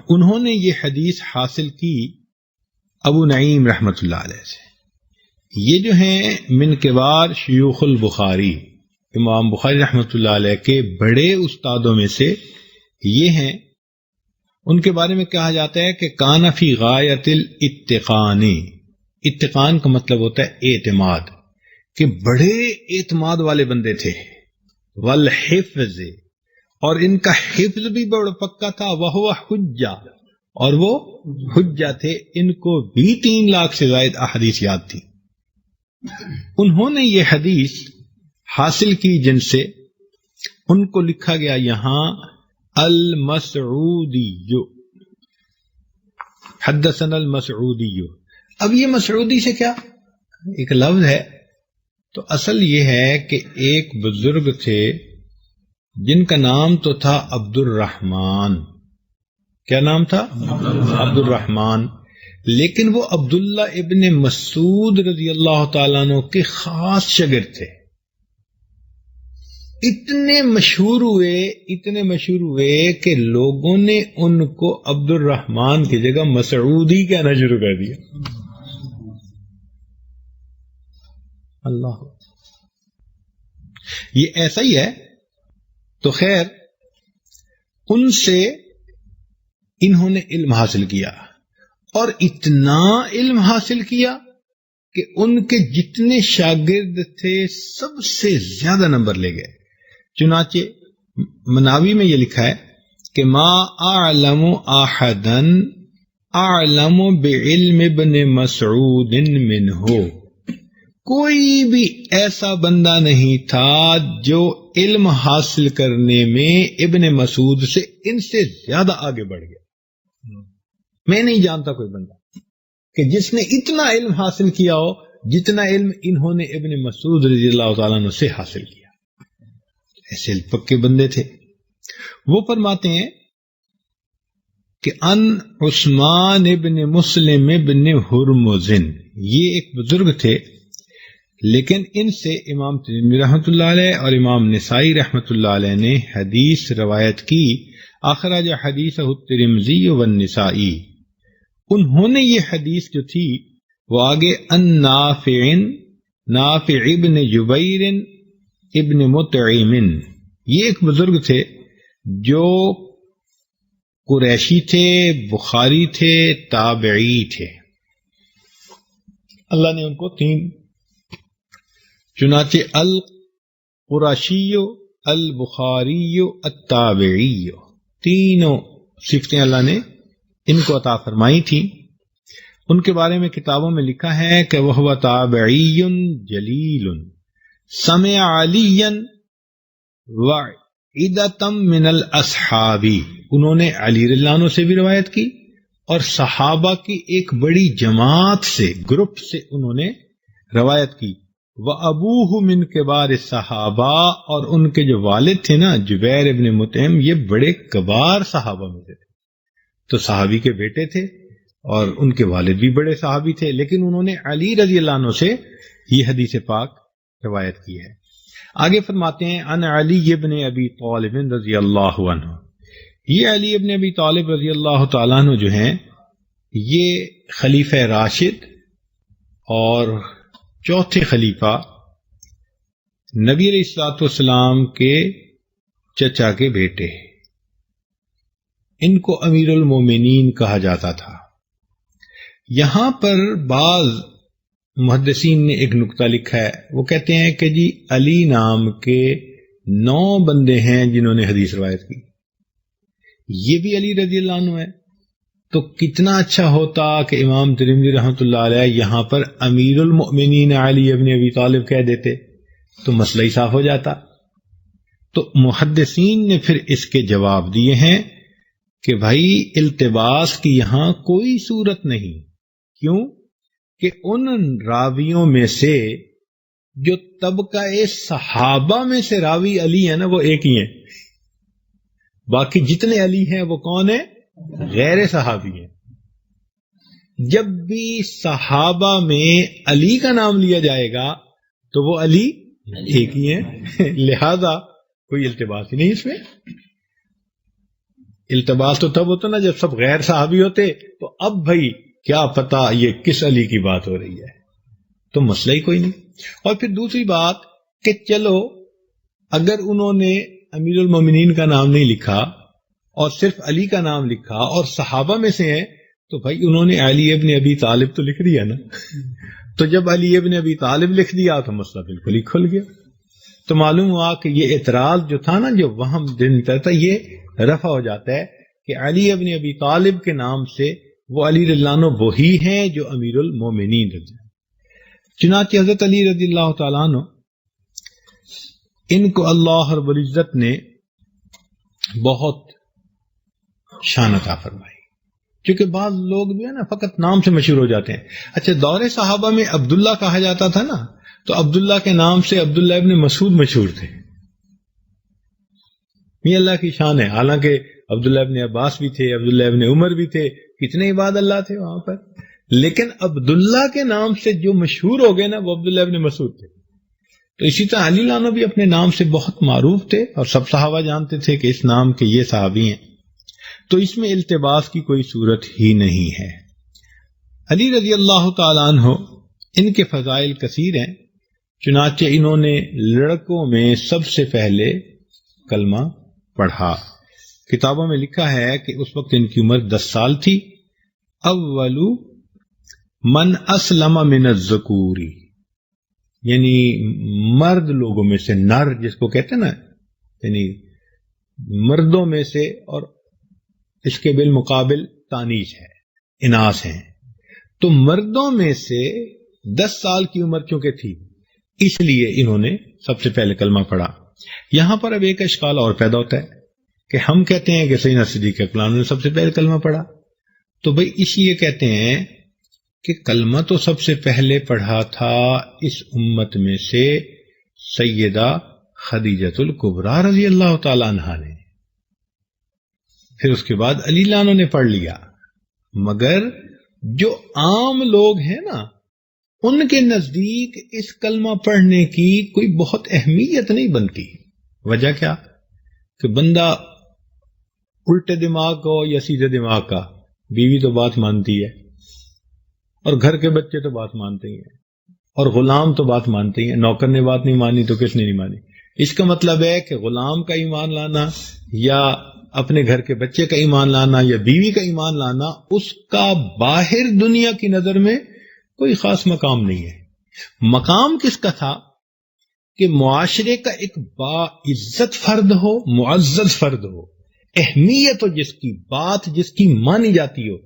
انہوں نے یہ حدیث حاصل کی ابو نعیم رحمۃ اللہ علیہ سے. یہ جو ہیں من کبار شیوخ البخاری، امام بخاری رحمۃ اللہ علیہ کے بڑے استادوں میں سے یہ ہیں. ان کے بارے میں کہا جاتا ہے کہ کان فی غایت الاتقان. اتقان کا مطلب ہوتا ہے اعتماد، کہ بڑے اعتماد والے بندے تھے. والحفظ، اور ان کا حفظ بھی بڑا پکا تھا. وہ حجہ، اور وہ حجہ تھے. ان کو بھی 3 لاکھ سے زائد احادیث یاد تھی. انہوں نے یہ حدیث حاصل کی جن سے ان کو لکھا گیا یہاں المسعودی، حدثنا المسعودی. اب یہ مسعودی سے کیا ایک لفظ ہے، تو اصل یہ ہے کہ ایک بزرگ تھے جن کا نام تو تھا عبد الرحمن. کیا نام تھا؟ عبد الرحمن. لیکن وہ عبداللہ ابن مسعود رضی اللہ تعالیٰ عنہ کے خاص شاگرد تھے. اتنے مشہور ہوئے کہ لوگوں نے ان کو عبد الرحمن کی جگہ مسعودی کہنا شروع کر دیا. اللہ، یہ ایسا ہی ہے. تو خیر، ان سے انہوں نے علم حاصل کیا، اور اتنا علم حاصل کیا کہ ان کے جتنے شاگرد تھے سب سے زیادہ نمبر لے گئے. چنانچہ مناوی میں یہ لکھا ہے کہ ما اعلم احدا اعلم بعلم ابن مسعود منہ. کوئی بھی ایسا بندہ نہیں تھا جو علم حاصل کرنے میں ابن مسعود سے ان سے زیادہ آگے بڑھ گیا. میں نہیں جانتا کوئی بندہ کہ جس نے اتنا علم حاصل کیا ہو جتنا علم انہوں نے ابن مسعود رضی اللہ تعالیٰ عنہ سے حاصل کیا. ایسے پکے بندے تھے. وہ فرماتے ہیں کہ ان عثمان ابن مسلم ابن ہرمز، یہ ایک بزرگ تھے، لیکن ان سے امام ترمذی رحمۃ اللہ علیہ اور امام نسائی رحمۃ اللہ علیہ نے حدیث روایت کی. اخرج حدیثہ الترمذی والنسائی. انہوں نے یہ حدیث جو تھی وہ آگے ان نافع ابن جبیر ابن مطعم، یہ ایک بزرگ تھے جو قریشی تھے، بخاری تھے، تابعی تھے. اللہ نے ان کو 3، چنانچہ القرشی، البخاری، التابعی، تینوں صفتیں اللہ نے ان کو عطا فرمائی تھی. ان کے بارے میں کتابوں میں لکھا ہے کہ وہ تابعی جلیل سمع علیاً وعدۃ من الاصحاب. انہوں نے علی رضی اللہ عنہ سے بھی روایت کی اور صحابہ کی ایک بڑی جماعت سے، گروپ سے انہوں نے روایت کی. وَأَبُوهُ مِنْ كِبَارِ الصَّحَابَةِ، اور ان کے جو والد تھے نا جبیر ابن مطعم، یہ بڑے کبار صحابہ میں سے تھے. تو صحابی کے بیٹے تھے اور ان کے والد بھی بڑے صحابی تھے، لیکن انہوں نے علی رضی اللہ عنہ سے یہ حدیث پاک روایت کی ہے. آگے فرماتے ہیں ان علی ابن ابی طالب رضی اللہ عنہ، یہ علی ابن ابی طالب رضی اللہ تعالیٰ عنہ جو ہیں یہ خلیفہ راشد اور چوتھے خلیفہ نبی علیہ الصلوۃ والسلام کے چچا کے بیٹے، ان کو امیر المومنین کہا جاتا تھا۔ یہاں پر بعض محدثین نے ایک نکتہ لکھا ہے، وہ کہتے ہیں کہ جی علی نام کے 9 بندے ہیں جنہوں نے حدیث روایت کی، یہ بھی علی رضی اللہ عنہ ہے، تو کتنا اچھا ہوتا کہ امام ترمذی رحمۃ اللہ علیہ یہاں پر امیر المؤمنین علی ابن ابی طالب کہہ دیتے تو مسئلہ ہی صاف ہو جاتا۔ تو محدثین نے پھر اس کے جواب دیے ہیں کہ بھائی التباس کی یہاں کوئی صورت نہیں، کیوں کہ ان راویوں میں سے جو طبقہ صحابہ میں سے راوی علی ہے نا وہ ایک ہی ہیں، باقی جتنے علی ہیں وہ کون ہیں؟ غیر صحابی ہیں۔ جب بھی صحابہ میں علی کا نام لیا جائے گا تو وہ علی ایک ہی ہیں، لہذا کوئی التباس ہی نہیں اس میں۔ التباس تو تب ہوتا نا جب سب غیر صحابی ہوتے، تو اب بھائی کیا پتا یہ کس علی کی بات ہو رہی ہے، تو مسئلہ ہی کوئی نہیں۔ اور پھر دوسری بات کہ چلو اگر انہوں نے امیر المومنین کا نام نہیں لکھا اور صرف علی کا نام لکھا اور صحابہ میں سے ہیں، تو بھائی انہوں نے علی ابن ابی طالب تو لکھ دیا نا، تو جب علی ابن ابی طالب لکھ دیا تو مسئلہ بالکل ہی کھل گیا۔ تو معلوم ہوا کہ یہ اعتراض جو تھا نا، جو وہم دن تھا، یہ رفع ہو جاتا ہے کہ علی ابن ابی طالب کے نام سے وہ علی رضی اللہ عنہ وہی ہیں جو امیر المومنین رضی اللہ عنہ۔ چنانچہ حضرت علی رضی اللہ تعالیٰ عنہ ان کو اللہ رب العزت نے بہت شان عطا فرمائی، کیونکہ بعض لوگ بھی ہے نا فقط نام سے مشہور ہو جاتے ہیں۔ اچھا دور صحابہ میں عبداللہ کہا جاتا تھا نا، تو عبداللہ کے نام سے عبداللہ ابن مسعود مشہور تھے۔ یہ اللہ کی شان ہے، حالانکہ عبداللہ ابن عباس بھی تھے، عبداللہ ابن عمر بھی تھے، کتنے عباد اللہ تھے وہاں پر، لیکن عبداللہ کے نام سے جو مشہور ہو گئے نا وہ عبداللہ ابن مسعود تھے۔ تو اسی طرح علی لانو بھی اپنے نام سے بہت معروف تھے اور سب صحابہ جانتے تھے کہ اس نام کے یہ صحابی ہیں، تو اس میں التباس کی کوئی صورت ہی نہیں ہے۔ علی رضی اللہ تعالیٰ عنہ ان کے فضائل کثیر ہیں، چنانچہ انہوں نے لڑکوں میں سب سے پہلے کلمہ پڑھا۔ کتابوں میں لکھا ہے کہ اس وقت ان کی عمر 10 سال تھی۔ اول من اسلم من الذکوری، یعنی مرد لوگوں میں سے، نر جس کو کہتے ہیں نا، یعنی مردوں میں سے، اور اس کے بالمقابل تانیث ہے، اناث ہیں، تو مردوں میں سے 10 سال کی عمر چونکہ تھی اس لیے انہوں نے سب سے پہلے کلمہ پڑھا۔ یہاں پر اب ایک اشکال اور پیدا ہوتا ہے کہ ہم کہتے ہیں کہ سیدنا صدیق اکبر نے سب سے پہلے کلمہ پڑھا، تو بھئی اس لیے کہتے ہیں کہ کلمہ تو سب سے پہلے پڑھا تھا اس امت میں سے سیدہ خدیجۃ الکبریٰ رضی اللہ تعالیٰ عنہا نے، پھر اس کے بعد علی لانو نے پڑھ لیا، مگر جو عام لوگ ہیں نا ان کے نزدیک اس کلمہ پڑھنے کی کوئی بہت اہمیت نہیں بنتی۔ وجہ کیا کہ بندہ الٹے دماغ کا ہو یا سیدھے دماغ کا، بیوی تو بات مانتی ہے، اور گھر کے بچے تو بات مانتے ہی ہیں، اور غلام تو بات مانتے ہی ہیں، نوکر نے بات نہیں مانی تو کس نے نہیں مانی۔ اس کا مطلب ہے کہ غلام کا ایمان لانا یا اپنے گھر کے بچے کا ایمان لانا یا بیوی کا ایمان لانا، اس کا باہر دنیا کی نظر میں کوئی خاص مقام نہیں ہے۔ مقام کس کا تھا کہ معاشرے کا ایک باعزت فرد ہو، معزز فرد ہو، اہمیت ہو، جس کی بات جس کی مانی جاتی ہو،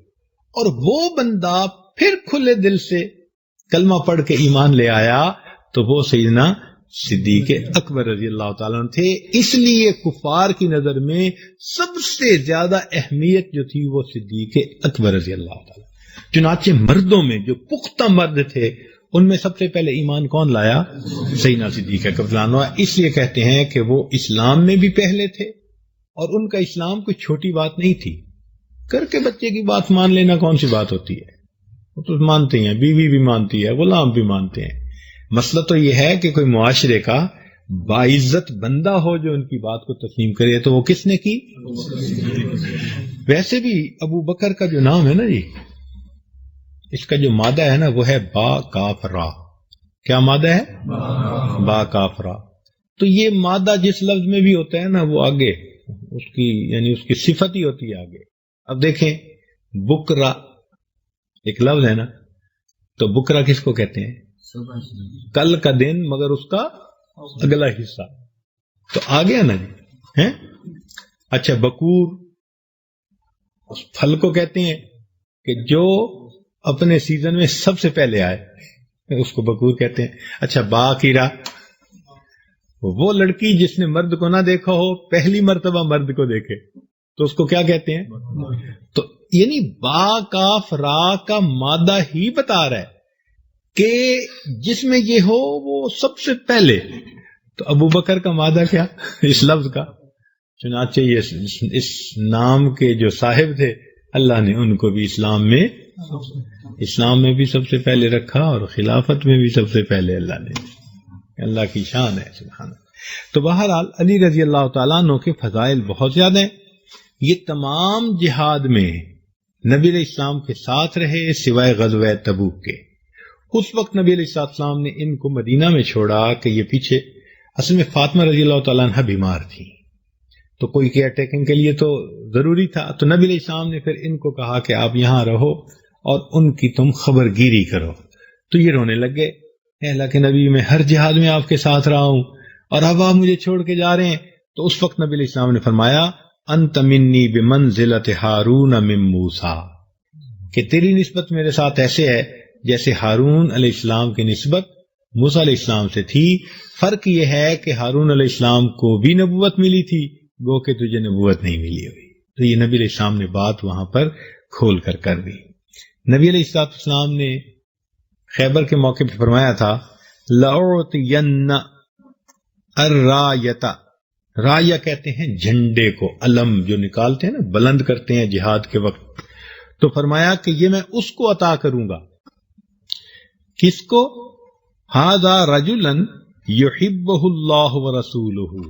اور وہ بندہ پھر کھلے دل سے کلمہ پڑھ کے ایمان لے آیا، تو وہ سیدنا صدیق اکبر رضی اللہ تعالیٰ عنہ تھے۔ اس لیے کفار کی نظر میں سب سے زیادہ اہمیت جو تھی وہ صدیق اکبر رضی اللہ تعالیٰ۔ چنانچہ مردوں میں جو پختہ مرد تھے ان میں سب سے پہلے ایمان کون لایا؟ سیدنا صدیق اکبر عنہ۔ اس لیے کہتے ہیں کہ وہ اسلام میں بھی پہلے تھے، اور ان کا اسلام کوئی چھوٹی بات نہیں تھی۔ کر کے بچے کی بات مان لینا کون سی بات ہوتی ہے، وہ تو مانتے ہیں، بیوی بھی مانتی ہے، غلام بھی مانتے ہیں۔ مسئلہ تو یہ ہے کہ کوئی معاشرے کا باعزت بندہ ہو جو ان کی بات کو تسلیم کرے، تو وہ کس نے کی؟ ویسے بھی ابو بکر کا جو نام ہے نا جی، اس کا جو مادہ ہے نا وہ ہے با کاف را۔ کیا مادہ ہے؟ با کاف را۔ تو یہ مادہ جس لفظ میں بھی ہوتا ہے نا وہ آگے اس کی یعنی اس کی صفت ہی ہوتی ہے آگے۔ اب دیکھیں بکرا ایک لفظ ہے نا، تو بکرا کس کو کہتے ہیں؟ کل کا دن مگر اس کا اگلا حصہ، تو آ گیا نا جی ہیں۔ اچھا بکور اس پھل کو کہتے ہیں کہ جو اپنے سیزن میں سب سے پہلے آئے، اس کو بکور کہتے ہیں۔ اچھا باقیرہ وہ لڑکی جس نے مرد کو نہ دیکھا ہو، پہلی مرتبہ مرد کو دیکھے، تو اس کو کیا کہتے ہیں؟ تو یعنی با کاف را کا مادہ ہی بتا رہا ہے کہ جس میں یہ ہو وہ سب سے پہلے۔ تو ابو بکر کا مادہ کیا اس لفظ کا؟ چنانچہ یہ اس نام کے جو صاحب تھے اللہ نے ان کو بھی اسلام میں بھی سب سے پہلے رکھا، اور خلافت میں بھی سب سے پہلے اللہ نے۔ اللہ کی شان ہے سبحان اللہ۔ تو بہرحال علی رضی اللہ تعالیٰ عنہ کے فضائل بہت زیادہ ہیں۔ یہ تمام جہاد میں نبی علیہ السلام کے ساتھ رہے سوائے غزوہ تبوک کے۔ اس وقت نبی علیہ السلام نے ان کو مدینہ میں چھوڑا کہ یہ پیچھے اصل میں فاطمہ رضی اللہ تعالیٰ عنہ بیمار تھی، تو کوئی کیئر ٹیکنگ کے لیے تو ضروری تھا، تو نبی علیہ السلام نے پھر ان کو کہا کہ آپ یہاں رہو اور ان کی تم خبر گیری کرو۔ تو یہ رونے لگ گئے، اے اللہ کے نبی میں ہر جہاد میں آپ کے ساتھ رہا ہوں اور اب آپ مجھے چھوڑ کے جا رہے ہیں۔ تو اس وقت نبی علیہ السلام نے فرمایا انت منی بمنزلۃ ہارون من موسیٰ، کہ تیری نسبت میرے ساتھ ایسے ہے جیسے ہارون علیہ السلام کی نسبت موسیٰ علیہ السلام سے تھی۔ فرق یہ ہے کہ ہارون علیہ السلام کو بھی نبوت ملی تھی، گو کہ تجھے نبوت نہیں ملی ہوئی۔ تو یہ نبی علیہ السلام نے بات وہاں پر کھول کر دی۔ نبی علیہ السلام نے خیبر کے موقع پہ فرمایا تھا لَأُعْطِيَنَّ الرَّایَةَ، رایا کہتے ہیں جھنڈے کو، علم جو نکالتے ہیں نا بلند کرتے ہیں جہاد کے وقت، تو فرمایا کہ یہ میں اس کو عطا کروں گا۔ کس کو؟ ھذا رجلا یحبہ اللہ ورسولہ،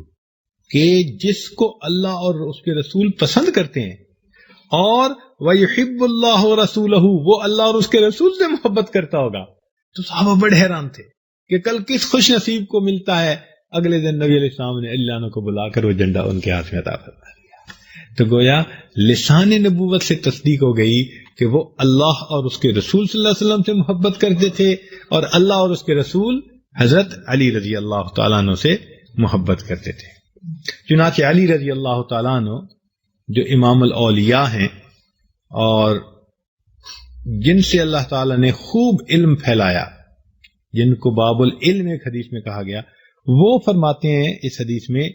کہ جس کو اللہ اور اس کے رسول پسند کرتے ہیں، اور وَيُحِبُّ اللَّهُ وَرَسُولَهُ، وہ اللہ اور اس کے رسول سے محبت کرتا ہوگا۔ تو صحابہ بڑے حیران تھے کہ کل کس خوش نصیب کو ملتا ہے۔ اگلے دن نبی علیہ السلام نے اللہ عنہ کو بلا کر وہ جھنڈا ان کے ہاتھ میں عطا فرما دیا۔ تو گویا لسان نبوت سے تصدیق ہو گئی کہ وہ اللہ اور اس کے رسول صلی اللہ علیہ وسلم سے محبت کرتے تھے، اور اللہ اور اس کے رسول حضرت علی رضی اللہ تعالیٰ عنہ سے محبت کرتے تھے۔ چنانچہ علی رضی اللہ تعالیٰ عنہ جو امام الاولیاء ہیں اور جن سے اللہ تعالیٰ نے خوب علم پھیلایا، جن کو باب العلم ایک حدیث میں کہا گیا، وہ فرماتے ہیں اس حدیث میں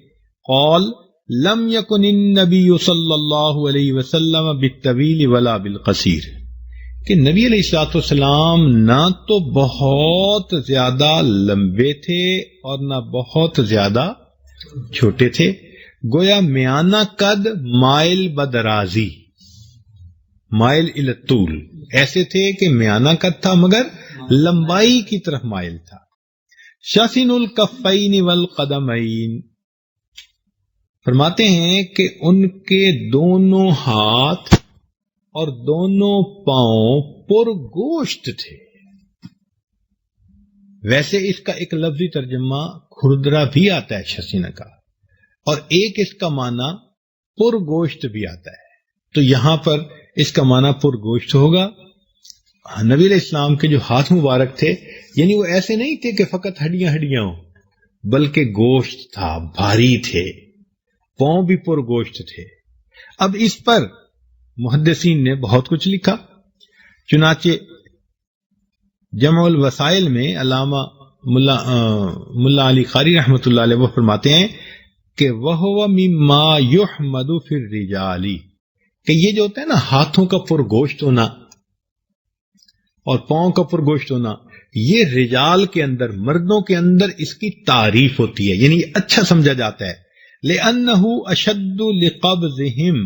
قال لم یکن النبی صلی اللہ علیہ وسلم بالطویل ولا بالقصیر، کہ نبی علیہ الصلوۃ والسلام نہ تو بہت زیادہ لمبے تھے اور نہ بہت زیادہ چھوٹے تھے، گویا میانہ قد مائل بدرازی، مائل الی الطول، ایسے تھے کہ میانہ قد تھا مگر لمبائی کی طرف مائل تھا۔ شسن الکفین والقدمین، فرماتے ہیں کہ ان کے دونوں ہاتھ اور دونوں پاؤں پر گوشت تھے۔ ویسے اس کا ایک لفظی ترجمہ کھردرا بھی آتا ہے شسینہ کا، اور ایک اس کا معنی پر گوشت بھی آتا ہے، تو یہاں پر اس کا معنی پر گوشت ہوگا۔ نبی علیہ السلام کے جو ہاتھ مبارک تھے یعنی وہ ایسے نہیں تھے کہ فقط ہڈیاں ہڈیاں ہوں، بلکہ گوشت تھا، بھاری تھے، پاؤں بھی پر گوشت تھے۔ اب اس پر محدثین نے بہت کچھ لکھا، چنانچہ جمع الوسائل میں علامہ ملا علی قاری رحمۃ اللہ علیہ وہ فرماتے ہیں کہ وَهُوَ مِمَّا يُحْمَدُ فِي الرِّجَالِ، کہ یہ جو ہوتا ہے نا ہاتھوں کا پر گوشت ہونا اور پاؤں کا پر گوشت ہونا، یہ رجال کے اندر، مردوں کے اندر اس کی تعریف ہوتی ہے، یعنی اچھا سمجھا جاتا ہے۔ لِأَنَّهُ أَشَدُّ لِقَبْضِهِمْ،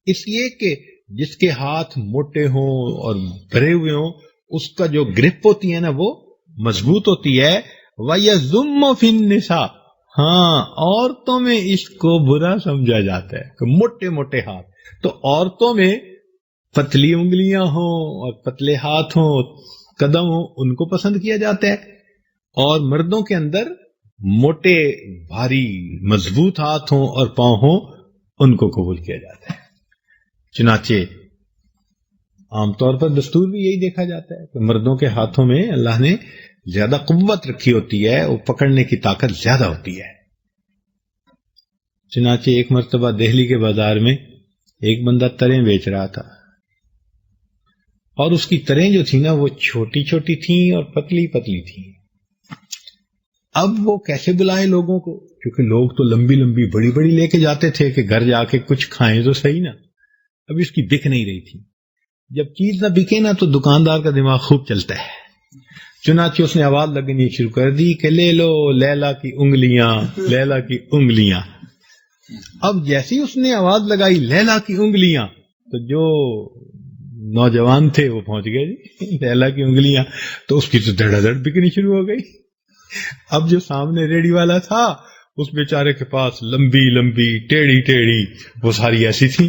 اس لیے کہ جس کے ہاتھ موٹے ہوں اور بھرے ہوئے ہوں اس کا جو گرپ ہوتی ہے نا وہ مضبوط ہوتی ہے۔ وَيَذُمُّ فِي النِّسَاءِ، ہاں، عورتوں میں اس کو برا سمجھا جاتا ہے کہ موٹے موٹے ہاتھ، تو عورتوں میں پتلی انگلیاں ہوں اور پتلے ہاتھ ہوں، قدم ہوں، ان کو پسند کیا جاتا ہے، اور مردوں کے اندر موٹے بھاری مضبوط ہاتھ ہوں اور پاؤں ہوں، ان کو قبول کیا جاتا ہے۔ چنانچہ عام طور پر دستور بھی یہی دیکھا جاتا ہے کہ مردوں کے ہاتھوں میں اللہ نے زیادہ قوت رکھی ہوتی ہے، وہ پکڑنے کی طاقت زیادہ ہوتی ہے۔ چنانچہ ایک مرتبہ دہلی کے بازار میں ایک بندہ تریں بیچ رہا تھا، اور اس کی تریں جو تھی نا وہ چھوٹی چھوٹی تھیں اور پتلی پتلی تھیں۔ اب وہ کیسے بلائے لوگوں کو، کیونکہ لوگ تو لمبی لمبی بڑی بڑی لے کے جاتے تھے کہ گھر جا کے کچھ کھائیں تو صحیح نا۔ اب اس کی بک نہیں رہی تھی، جب چیز نہ بکے نا تو دکاندار کا دماغ خوب چلتا ہے۔ چنانچہ اس نے آواز لگنی شروع کر دی کہ لے لو لیلا کی انگلیاں، لیلا کی انگلیاں۔ اب جیسی اس نے آواز لگائی لیلا کی انگلیاں، تو جو نوجوان تھے وہ پہنچ گئے جی لیلا کی انگلیاں، تو اس کی تو دھڑا دھڑ بکنی شروع ہو گئی۔ اب جو سامنے ریڑھی والا تھا اس بیچارے کے پاس لمبی لمبی ٹیڑھی ٹیڑھی وہ ساری ایسی تھی،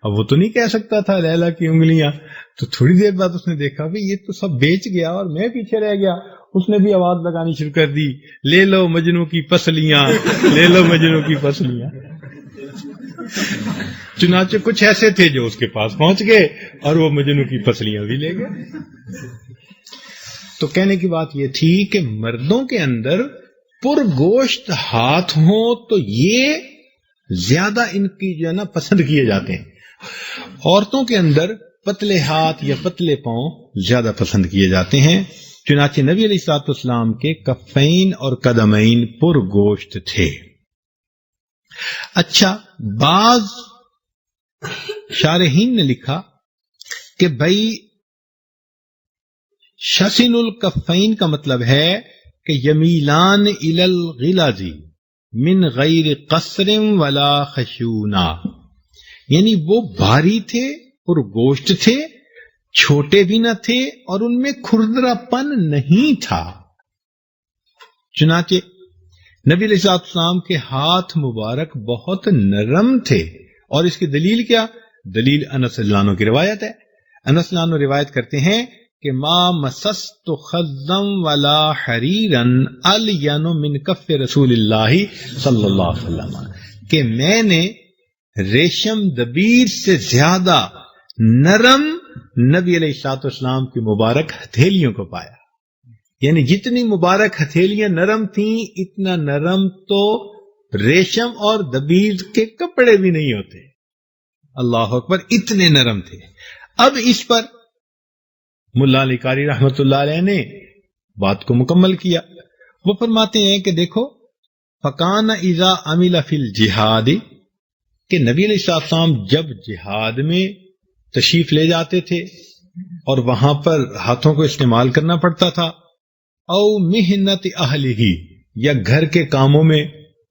اب وہ تو نہیں کہہ سکتا تھا لیلا کی انگلیاں، تو تھوڑی دیر بعد اس نے دیکھا بھی یہ تو سب بیچ گیا اور میں پیچھے رہ گیا۔ اس نے بھی آواز لگانی شروع کر دی، لے لو مجنو کی پسلیاں، لے لو مجنو کی پسلیاں۔ چنانچہ کچھ ایسے تھے جو اس کے پاس پہنچ گئے اور وہ مجنو کی پسلیاں بھی لے گئے۔ تو کہنے کی بات یہ تھی کہ مردوں کے اندر پرگوشت ہاتھ ہوں تو یہ زیادہ ان کی جو ہے نا پسند کیے جاتے ہیں، عورتوں کے اندر پتلے ہاتھ یا پتلے پاؤں زیادہ پسند کیے جاتے ہیں۔ چنانچہ نبی علیہ الصلوۃ والسلام کے کفین اور قدمین پرگوشت تھے۔ اچھا، بعض شارحین نے لکھا کہ بھائی شسن الکفین کا مطلب ہے کہ یمیلان الی الغلظ من غیر قصر ولا خشونہ، یعنی وہ بھاری تھے اور گوشت تھے، چھوٹے بھی نہ تھے اور ان میں کھردرا پن نہیں تھا۔ چنانچہ نبی علیہ السلام کے ہاتھ مبارک بہت نرم تھے، اور اس کی دلیل کیا؟ دلیل انس رضی اللہ عنہ کی روایت ہے۔ انس رضی اللہ عنہ روایت کرتے ہیں کہ ما مسست خزم ولا حریرا الین من کف رسول اللہ صلی اللہ علیہ وسلم، کہ میں نے ریشم دبیر سے زیادہ نرم نبی علیہ الصلوۃ والسلام کی مبارک ہتھیلیوں کو پایا۔ یعنی جتنی مبارک ہتھیلیاں نرم تھیں اتنا نرم تو ریشم اور دبیر کے کپڑے بھی نہیں ہوتے۔ اللہ اکبر، اتنے نرم تھے۔ اب اس پر ملا علی قاری رحمت اللہ علیہ نے بات کو مکمل کیا۔ وہ فرماتے ہیں کہ دیکھو، فکان اذا عمل فی الجہاد، کہ نبی علیہ السلام جب جہاد میں تشریف لے جاتے تھے اور وہاں پر ہاتھوں کو استعمال کرنا پڑتا تھا، او محنت اہلہ، یا گھر کے کاموں میں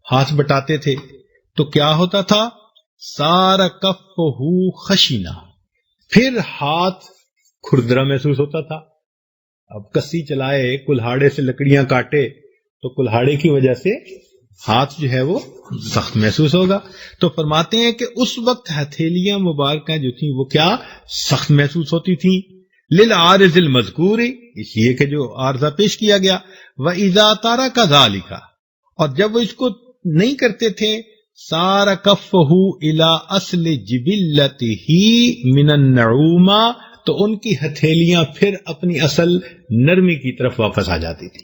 ہاتھ بٹاتے تھے، تو کیا ہوتا تھا؟ سارا کفہ خشینہ، پھر ہاتھ کھردرا محسوس ہوتا تھا۔ اب کسی چلائے، کلہاڑے سے لکڑیاں کاٹے تو کلہاڑے کی وجہ سے ہاتھ جو ہے وہ سخت محسوس ہوگا۔ تو فرماتے ہیں کہ اس وقت ہتھیلیاں مبارکہ جو تھیں وہ کیا سخت محسوس ہوتی تھیں، للعارض المذکور، اس لیے کہ جو عارضہ پیش کیا گیا، وَإِذَا تَرَكَ ذَلِكَ، اور جب وہ اس کو نہیں کرتے تھے، سارا کفہ الی اصل جبلتہ من النعومہ، تو ان کی ہتھیلیاں پھر اپنی اصل نرمی کی طرف واپس آ جاتی تھی۔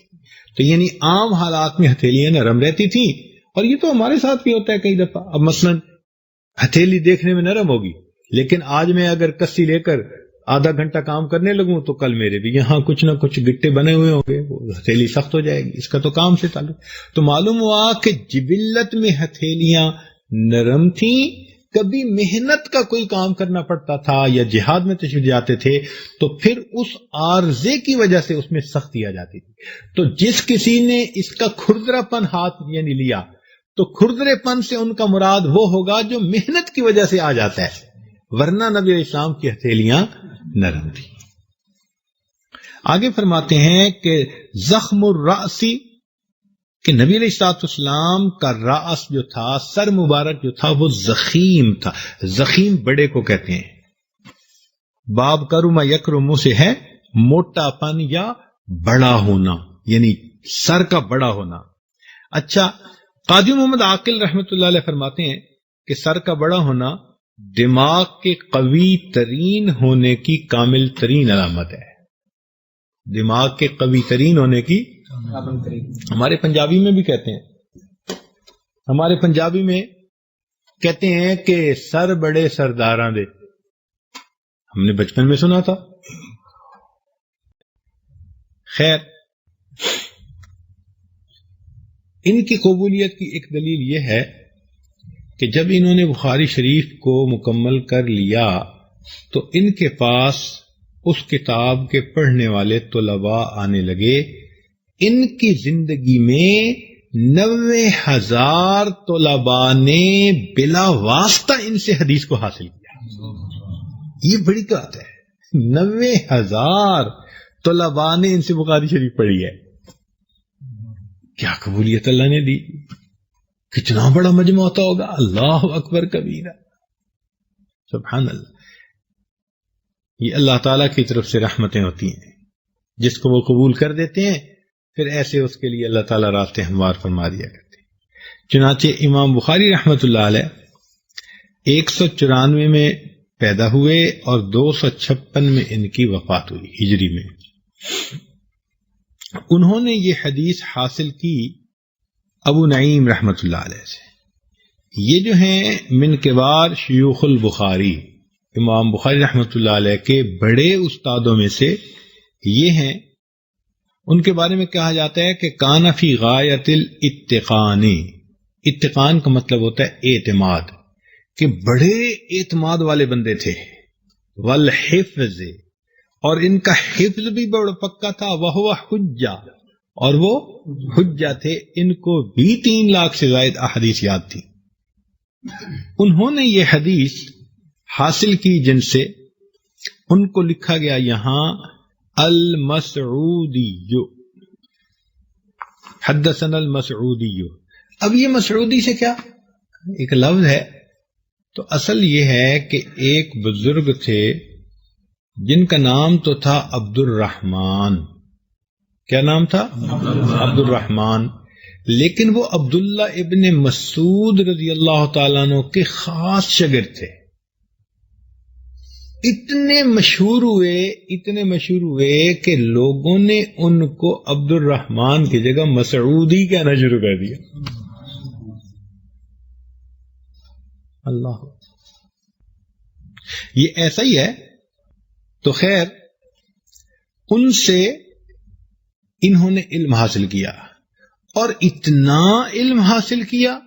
تو یعنی عام حالات میں ہتھیلیاں نرم رہتی تھیں، اور یہ تو ہمارے ساتھ بھی ہوتا ہے کئی دفعہ۔ اب مثلا ہتھیلی دیکھنے میں نرم ہوگی، لیکن آج میں اگر کسی لے کر آدھا گھنٹہ کام کرنے لگوں تو کل میرے بھی یہاں کچھ نہ کچھ گٹے بنے ہوئے ہوں گے، وہ ہتھیلی سخت ہو جائے گی، اس کا تو کام سے تعلق۔ تو معلوم ہوا کہ جبلت میں ہتھیلیاں نرم تھیں، کبھی محنت کا کوئی کام کرنا پڑتا تھا یا جہاد میں تشریف جاتے تھے تو پھر اس عارضے کی وجہ سے اس میں سختی آ جاتی تھی۔ تو جس کسی نے اس کا کھردرا پن ہاتھ یعنی لیا، تو کھردرے پن سے ان کا مراد وہ ہوگا جو محنت کی وجہ سے آ جاتا ہے، ورنہ نبی علیہ السلام کی ہتھیلیاں نرم تھی۔ آگے فرماتے ہیں کہ زخم الرأس کہ نبی علیہ الصلوۃ والسلام کا راس جو تھا، سر مبارک جو تھا، وہ زخیم تھا. زخیم بڑے کو کہتے ہیں. باب کرما یکرم سے ہے موٹا پن یا بڑا ہونا، یعنی سر کا بڑا ہونا. اچھا، قاضی محمد عاقل رحمۃ اللہ علیہ فرماتے ہیں کہ سر کا بڑا ہونا دماغ کے قوی ترین ہونے کی کامل ترین علامت ہے. دماغ کے قوی ترین ہونے کی ہمارے پنجابی میں بھی کہتے ہیں، ہمارے پنجابی میں کہتے ہیں کہ سر بڑے سرداراں دے. ہم نے بچپن میں سنا تھا. خیر، ان کی قبولیت کی ایک دلیل یہ ہے کہ جب انہوں نے بخاری شریف کو مکمل کر لیا تو ان کے پاس اس کتاب کے پڑھنے والے طلباء آنے لگے. ان کی زندگی میں 90,000 طلباء نے بلا واسطہ ان سے حدیث کو حاصل کیا. یہ بڑی بات ہے. 90,000 طلباء نے ان سے بخاری شریف پڑھی ہے. کیا قبولیت اللہ نے دی. کتنا بڑا مجمع ہوتا ہوگا. اللہ اکبر کبیرہ. سبحان اللہ. یہ اللہ تعالیٰ کی طرف سے رحمتیں ہوتی ہیں، جس کو وہ قبول کر دیتے ہیں پھر ایسے اس کے لیے اللہ تعالیٰ راستے ہموار فرما دیا کرتے ہیں. چنانچہ امام بخاری رحمۃ اللہ علیہ 194 میں پیدا ہوئے اور 256 میں ان کی وفات ہوئی ہجری میں. انہوں نے یہ حدیث حاصل کی ابو نعیم رحمۃ اللہ علیہ سے. یہ جو ہیں من کبار شیوخ البخاری، امام بخاری رحمۃ اللہ علیہ کے بڑے استادوں میں سے یہ ہیں. ان کے بارے میں کہا جاتا ہے کہ کان فی غایت الاتقان. اتقان کا مطلب ہوتا ہے اعتماد، کہ بڑے اعتماد والے بندے تھے. والحفظ، اور ان کا حفظ بھی بڑا پکا تھا. وہ حجہ، اور وہ حجہ تھے. ان کو بھی 3 لاکھ سے زائد احادیث یاد تھی. انہوں نے یہ حدیث حاصل کی جن سے ان کو لکھا گیا یہاں المسعودی، حدثنا المسعودی. اب یہ مسعودی سے کیا ایک لفظ ہے، تو اصل یہ ہے کہ ایک بزرگ تھے جن کا نام تو تھا عبد الرحمن. کیا نام تھا؟ عبد الرحمن. لیکن وہ عبداللہ ابن مسعود رضی اللہ تعالیٰ عنہ کے خاص شاگرد تھے. اتنے مشہور ہوئے کہ لوگوں نے ان کو عبد الرحمن کی جگہ مسعودی کہنا شروع کر دیا. اللہ، یہ ایسا ہی ہے. تو خیر، ان سے انہوں نے علم حاصل کیا، اور اتنا علم حاصل کیا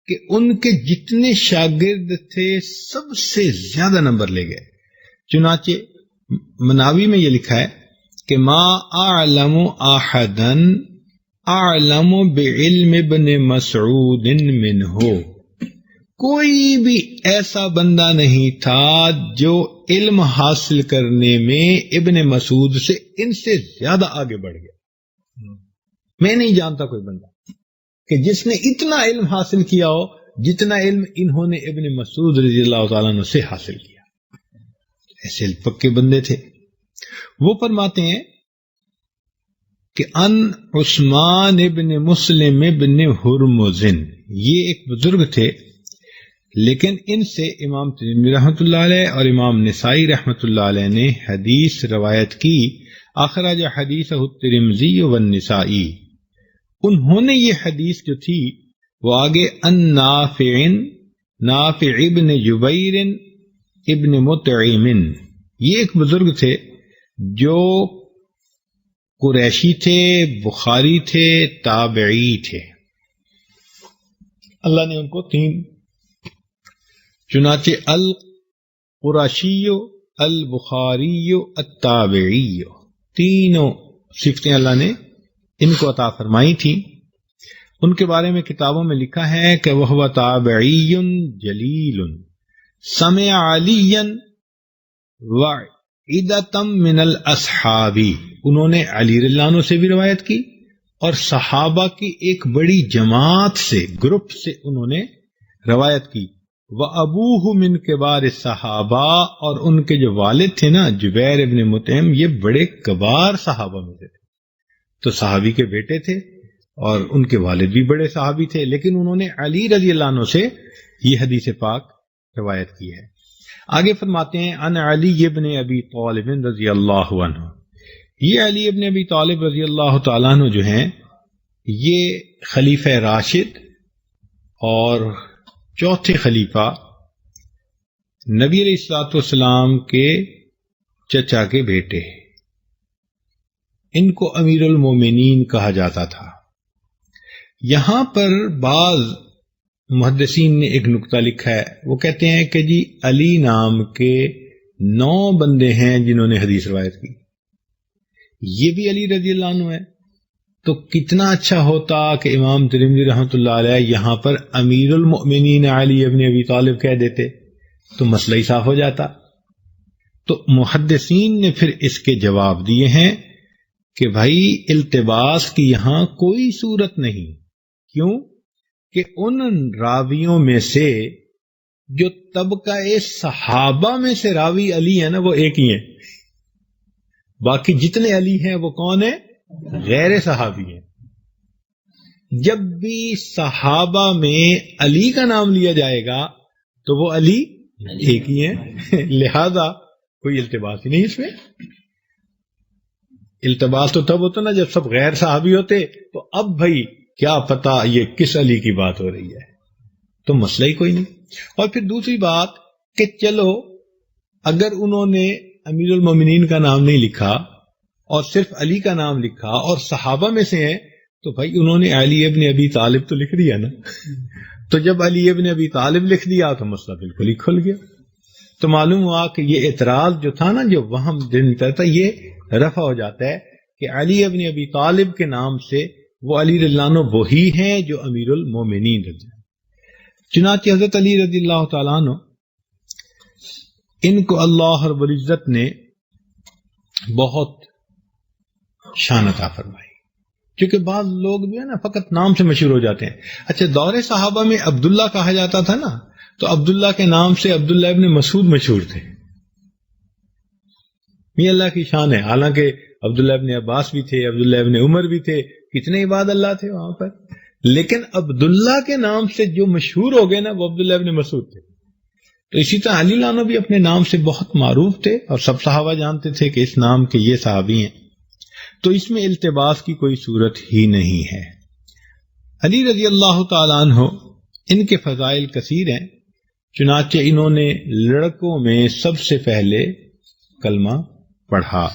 کہ ان کے جتنے شاگرد تھے سب سے زیادہ نمبر لے گئے. چنانچہ مناوی میں یہ لکھا ہے کہ ما اعلم احدا اعلم بعلم ابن مسعود منہ. کوئی بھی ایسا بندہ نہیں تھا جو علم حاصل کرنے میں ابن مسعود سے ان سے زیادہ آگے بڑھ گیا. میں نہیں جانتا کوئی بندہ کہ جس نے اتنا علم حاصل کیا ہو جتنا علم انہوں نے ابن مسعود رضی اللہ تعالیٰ عنہ سے حاصل کیا. ایسے پکے بندے تھے. وہ فرماتے ہیں کہ ان عثمان ابن مسلم ابن ہرمز، یہ ایک بزرگ تھے، لیکن ان سے امام ترمذی رحمۃ اللہ علیہ اور امام نسائی رحمۃ اللہ علیہ نے حدیث روایت کی. اخرج حدیثہ الترمذی والنسائی. انہوں نے یہ حدیث جو تھی وہ آگے ان نافع ابن جبیر ابن مطعم، یہ ایک بزرگ تھے جو قریشی تھے، بخاری تھے، تابعی تھے. اللہ نے ان کو 3، چنانچہ القرشی، البخاری، التابعی، تینوں صفتیں اللہ نے ان کو عطا فرمائی تھی. ان کے بارے میں کتابوں میں لکھا ہے کہ وہ تابعی جلیل سمع علیا وعدۃ من الاصحاب. انہوں نے علی رضی اللہ عنہ سے بھی روایت کی اور صحابہ کی ایک بڑی جماعت سے، گروپ سے انہوں نے روایت کی. وَأَبُوهُ مِن كِبَارِ الصَّحَابَہ، اور ان کے جو والد تھے نا جبیر ابن مطعم، یہ بڑے کبار صحابہ میں سے تھے. تو صحابی کے بیٹے تھے اور ان کے والد بھی بڑے صحابی تھے، لیکن انہوں نے علی رضی اللہ عنہ سے یہ حدیث پاک روایت کی ہے. آگے فرماتے ہیں ان علی ابن ابی طالب رضی اللہ عنہ. یہ علی ابن ابی طالب رضی اللہ تعالیٰ عنہ جو ہیں یہ خلیفہ راشد اور چوتھے خلیفہ نبی علیہ الصلوۃ والسلام کے چچا کے بیٹے. ان کو امیر المومنین کہا جاتا تھا. یہاں پر بعض محدثین نے ایک نقطہ لکھا ہے، وہ کہتے ہیں کہ جی علی نام کے 9 بندے ہیں جنہوں نے حدیث روایت کی، یہ بھی علی رضی اللہ عنہ ہے. تو کتنا اچھا ہوتا کہ امام ترمذی رحمۃ اللہ علیہ یہاں پر امیر المؤمنین علی ابن ابی طالب کہہ دیتے تو مسئلہ ہی صاف ہو جاتا. تو محدثین نے پھر اس کے جواب دیے ہیں کہ بھائی التباس کی یہاں کوئی صورت نہیں. کیوں کہ ان راویوں میں سے جو طبقہ صحابہ میں سے راوی علی ہے نا وہ ایک ہی ہیں، باقی جتنے علی ہیں وہ کون ہیں؟ غیر صحابی ہیں. جب بھی صحابہ میں علی کا نام لیا جائے گا تو وہ علی ایک ہی ہیں، لہذا کوئی التباس ہی نہیں اس میں. التباس تو تب ہوتا نا جب سب غیر صحابی ہوتے، تو اب بھائی کیا پتا یہ کس علی کی بات ہو رہی ہے، تو مسئلہ ہی کوئی نہیں. اور پھر دوسری بات کہ چلو اگر انہوں نے امیر المومنین کا نام نہیں لکھا اور صرف علی کا نام لکھا اور صحابہ میں سے ہیں، تو بھائی انہوں نے علی ابن ابی طالب تو لکھ دیا نا. تو جب علی ابن ابی طالب لکھ دیا تو مسئلہ بالکل ہی کھل گیا. تو معلوم ہوا کہ یہ اعتراض جو تھا نا، جو وہم دن تھا، یہ رفع ہو جاتا ہے کہ علی ابن ابی طالب کے نام سے وہ علی رضی اللہ عنہ وہی ہیں جو امیر المومنین رضی اللہ. چنانچہ حضرت علی رضی اللہ تعالیٰ عنہ ان کو اللہ رب العزت نے بہت شان عطا فرمائی، کیونکہ بعض لوگ بھی ہے نا فقط نام سے مشہور ہو جاتے ہیں. اچھا دور صحابہ میں عبداللہ کہا جاتا تھا نا، تو عبداللہ کے نام سے عبداللہ ابن مسعود مشہور تھے. یہ اللہ کی شان ہے. حالانکہ عبداللہ ابن عباس بھی تھے، عبداللہ ابن عمر بھی تھے، کتنے عباد اللہ تھے وہاں پر، لیکن عبداللہ کے نام سے جو مشہور ہو گئے نا وہ عبداللہ ابن مسعود تھے. تو اسی طرح علی لانو بھی اپنے نام سے بہت معروف تھے اور سب صحابہ جانتے تھے کہ اس نام کے یہ صحابی ہیں. تو اس میں التباس کی کوئی صورت ہی نہیں ہے. علی رضی اللہ تعالیٰ عنہ ان کے فضائل کثیر ہیں. چنانچہ انہوں نے لڑکوں میں سب سے پہلے کلمہ پڑھا.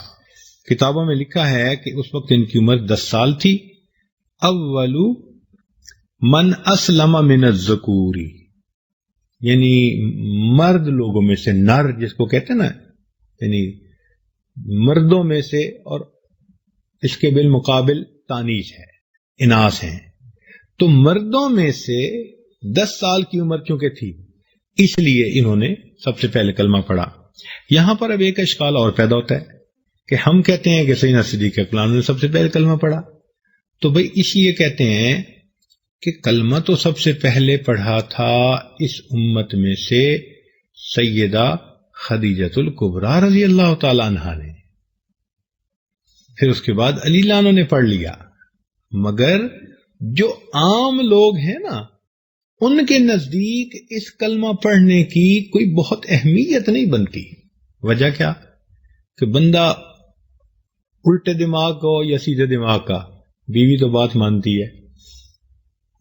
کتابوں میں لکھا ہے کہ اس وقت ان کی عمر 10 سال تھی. اولو من اسلم من الذکوری، یعنی مرد لوگوں میں سے، نر جس کو کہتے ہیں نا، یعنی مردوں میں سے، اور اس کے بالمقابل تانیث ہے، اناث ہیں. تو مردوں میں سے 10 سال کی عمر چونکہ تھی اس لیے انہوں نے سب سے پہلے کلمہ پڑھا. یہاں پر اب ایک اشکال اور پیدا ہوتا ہے کہ ہم کہتے ہیں کہ سیدنا صدیق اکبر نے سب سے پہلے کلمہ پڑھا. تو بھئی اس لیے کہتے ہیں کہ کلمہ تو سب سے پہلے پڑھا تھا اس امت میں سے سیدہ خدیجۃ الکبریٰ رضی اللہ تعالی عنہا نے، پھر اس کے بعد علی لانو نے پڑھ لیا. مگر جو عام لوگ ہیں نا ان کے نزدیک اس کلمہ پڑھنے کی کوئی بہت اہمیت نہیں بنتی. وجہ کیا کہ بندہ الٹے دماغ کا ہو یا سیدھے دماغ کا، بیوی تو بات مانتی ہے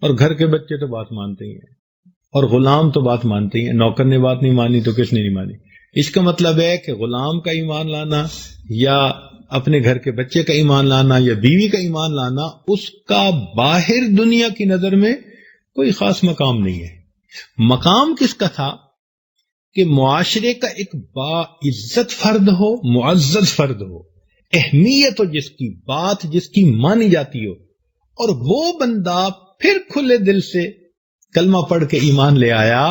اور گھر کے بچے تو بات مانتے ہی ہیں اور غلام تو بات مانتے ہی ہیں. نوکر نے بات نہیں مانی تو کس نے نہیں مانی. اس کا مطلب ہے کہ غلام کا ایمان لانا یا اپنے گھر کے بچے کا ایمان لانا یا بیوی کا ایمان لانا، اس کا باہر دنیا کی نظر میں کوئی خاص مقام نہیں ہے. مقام کس کا تھا کہ معاشرے کا ایک باعزت فرد ہو، معزز فرد ہو، اہمیت ہو، جس کی بات جس کی مانی جاتی ہو، اور وہ بندہ پھر کھلے دل سے کلمہ پڑھ کے ایمان لے آیا،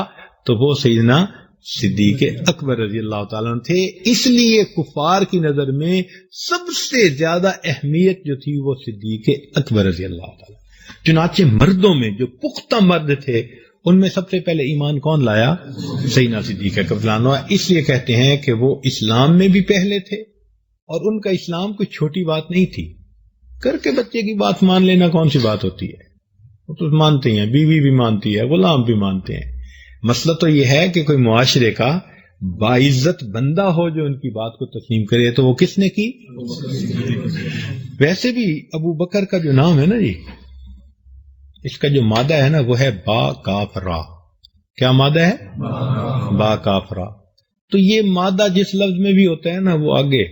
تو وہ سیدنا صدیق اکبر رضی اللہ تعالیٰ عنہ تھے. اس لیے کفار کی نظر میں سب سے زیادہ اہمیت جو تھی وہ صدیق اکبر رضی اللہ تعالیٰ. چنانچہ مردوں میں جو پختہ مرد تھے ان میں سب سے پہلے ایمان کون لایا؟ سیدنا صدیق اکبر عنہ. اس لیے کہتے ہیں کہ وہ اسلام میں بھی پہلے تھے اور ان کا اسلام کوئی چھوٹی بات نہیں تھی. کر کے بچے کی بات مان لینا کون سی بات ہوتی ہے؟ وہ تو مانتے ہیں، بیوی بھی مانتی ہے، غلام بھی مانتے ہیں. مسئلہ تو یہ ہے کہ کوئی معاشرے کا باعزت بندہ ہو جو ان کی بات کو تسلیم کرے. تو وہ کس نے کی؟ ویسے بھی ابو بکر کا جو نام ہے نا جی، اس کا جو مادہ ہے نا وہ ہے با کاف را. کیا مادہ ہے؟ با کاف را. تو یہ مادہ جس لفظ میں بھی ہوتا ہے نا وہ آگے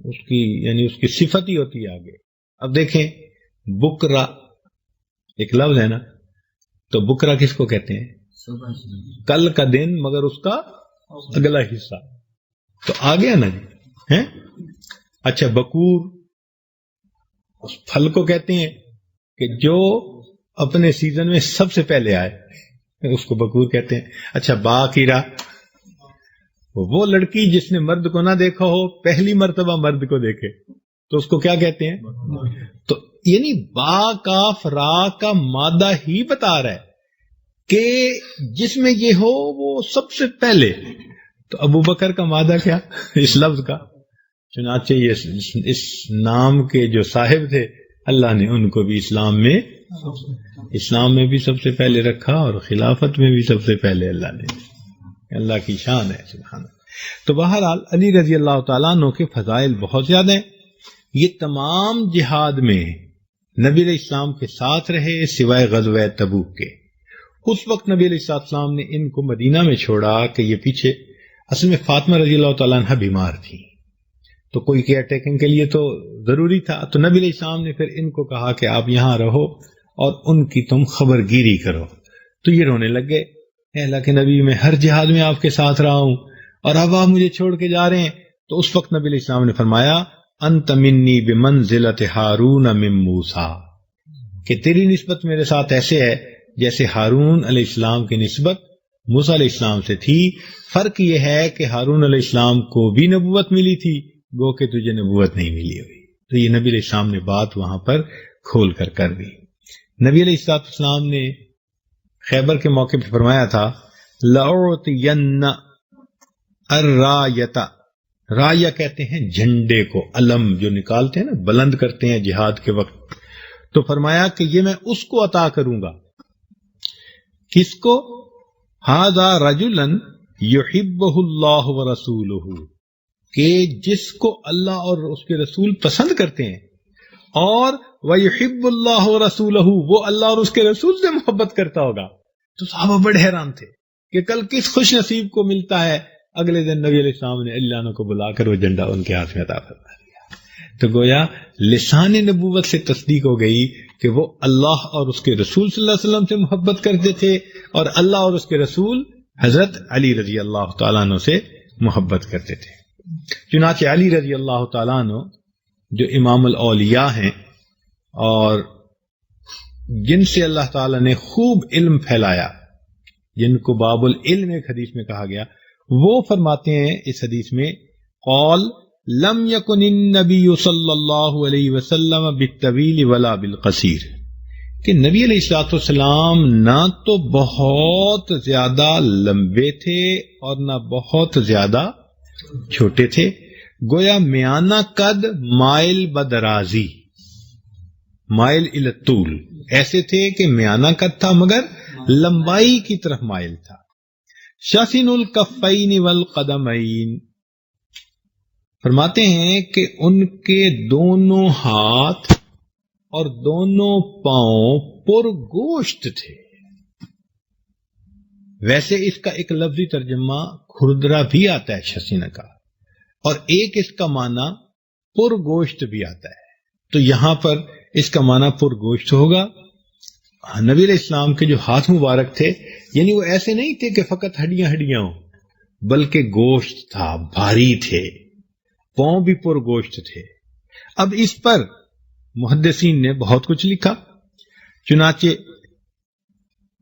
اس کی یعنی اس کی صفت ہی ہوتی ہے آگے. اب دیکھیں بکرا ایک لفظ ہے نا، تو بکرا کس کو کہتے ہیں؟ کل کا دن مگر اس کا اگلا حصہ. تو آ گیا نا جی ہیں. اچھا بکور اس پھل کو کہتے ہیں کہ جو اپنے سیزن میں سب سے پہلے آئے، اس کو بکور کہتے ہیں. اچھا باقیرہ وہ لڑکی جس نے مرد کو نہ دیکھا ہو، پہلی مرتبہ مرد کو دیکھے تو اس کو کیا کہتے ہیں؟ تو یعنی با کاف را کا مادہ ہی بتا رہا ہے کہ جس میں یہ ہو وہ سب سے پہلے. تو ابو بکر کا مادہ کیا اس لفظ کا؟ چنانچہ یہ اس نام کے جو صاحب تھے اللہ نے ان کو بھی اسلام میں بھی سب سے پہلے رکھا اور خلافت میں بھی سب سے پہلے اللہ نے. اللہ کی شان ہے سبحان اللہ. تو بہرحال علی رضی اللہ تعالیٰ عنہ کے فضائل بہت زیادہ ہیں. یہ تمام جہاد میں نبی علیہ السلام کے ساتھ رہے سوائے غزوہ تبوک کے. اس وقت نبی علیہ السلام نے ان کو مدینہ میں چھوڑا کہ یہ پیچھے اصل میں فاطمہ رضی اللہ تعالیٰ عنہ بیمار تھی تو کوئی کیئر ٹیکنگ کے لیے تو ضروری تھا. تو نبی علیہ السلام نے پھر ان کو کہا کہ آپ یہاں رہو اور ان کی تم خبر گیری کرو. تو یہ رونے لگ گئے، اے اللہ کے نبی میں ہر جہاد میں آپ کے ساتھ رہا ہوں اور اب آپ مجھے چھوڑ کے جا رہے ہیں. تو اس وقت نبی علیہ السلام نے فرمایا انت منی بمنزلۃ ہارون من موسیٰ، کہ تیری نسبت میرے ساتھ ایسے ہے جیسے ہارون علیہ السلام کی نسبت موسیٰ علیہ السلام سے تھی. فرق یہ ہے کہ ہارون علیہ السلام کو بھی نبوت ملی تھی، گو کہ تجھے نبوت نہیں ملی ہوئی. تو یہ نبی علیہ السلام نے بات وہاں پر کھول کر دی. نبی علیہ السلام نے خیبر کے موقع پہ فرمایا تھا لأعطین الرایۃ، رایا کہتے ہیں جھنڈے کو، علم جو نکالتے ہیں نا بلند کرتے ہیں جہاد کے وقت. تو فرمایا کہ یہ میں اس کو عطا کروں گا. کس کو؟ ھذا رجلا یحبہ اللہ ورسولہ، کہ جس کو اللہ اور اس کے رسول پسند کرتے ہیں، اور وَيُحِبُّ اللَّهُ وَرَسُولَهُ، وہ اللہ اور اس کے رسول سے محبت کرتا ہوگا. تو صحابہ بڑے حیران تھے کہ کل کس خوش نصیب کو ملتا ہے. اگلے دن نبی علیہ السلام نے اللہ عنہ کو بلا کر وہ جھنڈا ان کے ہاتھ میں عطا فرما دیا. تو گویا لسان نبوت سے تصدیق ہو گئی کہ وہ اللہ اور اس کے رسول صلی اللہ علیہ وسلم سے محبت کرتے تھے اور اللہ اور اس کے رسول حضرت علی رضی اللہ تعالیٰ عنہ سے محبت کرتے تھے. چنانچہ علی رضی اللہ تعالیٰ عنہ جو امام الاولیاء ہیں اور جن سے اللہ تعالیٰ نے خوب علم پھیلایا، جن کو باب العلم ایک حدیث میں کہا گیا، وہ فرماتے ہیں اس حدیث میں قال لم یکن النبی صلی اللہ علیہ وسلم بالطویل ولا بالقصیر، کہ نبی علیہ الصلوۃ والسلام نہ تو بہت زیادہ لمبے تھے اور نہ بہت زیادہ چھوٹے تھے. گویا میانہ قد مائل بدرازی، مائل الی الطول، ایسے تھے کہ میانہ قد تھا مگر لمبائی کی طرف مائل تھا. شسن الکفین والقدمین، فرماتے ہیں کہ ان کے دونوں ہاتھ اور دونوں پاؤں پر گوشت تھے. ویسے اس کا ایک لفظی ترجمہ کھردرا بھی آتا ہے شسینہ کا، اور ایک اس کا معنی پر گوشت بھی آتا ہے. تو یہاں پر اس کا معنی پر گوشت ہوگا. نبی علیہ السلام کے جو ہاتھ مبارک تھے یعنی وہ ایسے نہیں تھے کہ فقط ہڈیاں ہڈیاں ہوں، بلکہ گوشت تھا، بھاری تھے. پاؤں بھی پر گوشت تھے. اب اس پر محدثین نے بہت کچھ لکھا. چنانچہ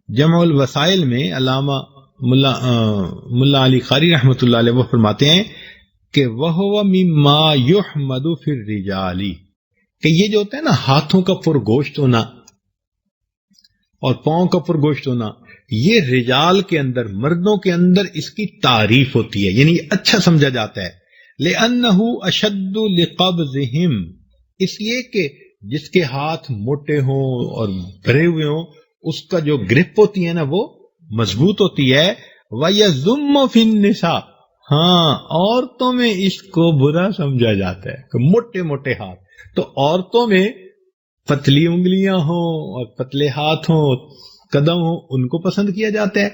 جمع الوسائل میں علامہ ملا علی قاری رحمۃ اللہ علیہ وہ فرماتے ہیں کہ وَهُوَ مِمَّا يُحْمَدُ فِي الرِّجَالِ، کہ یہ جو ہوتا ہے نا ہاتھوں کا پرگوشت ہونا اور پاؤں کا پرگوشت ہونا، یہ رجال کے اندر، مردوں کے اندر اس کی تعریف ہوتی ہے، یعنی اچھا سمجھا جاتا ہے۔ لِأَنَّهُ أَشَدُّ لِقَبْضِهِمْ، اس لیے کہ جس کے ہاتھ موٹے ہوں اور بھرے ہوئے ہوں اس کا جو گرپ ہوتی ہے نا وہ مضبوط ہوتی ہے۔ وَيَذُمُّ فِي النِّسَاءِ، ہاں عورتوں میں اس کو برا سمجھا جاتا ہے کہ موٹے موٹے ہاتھ، تو عورتوں میں پتلی انگلیاں ہوں اور پتلے ہاتھ ہوں، قدم ہوں، ان کو پسند کیا جاتا ہے،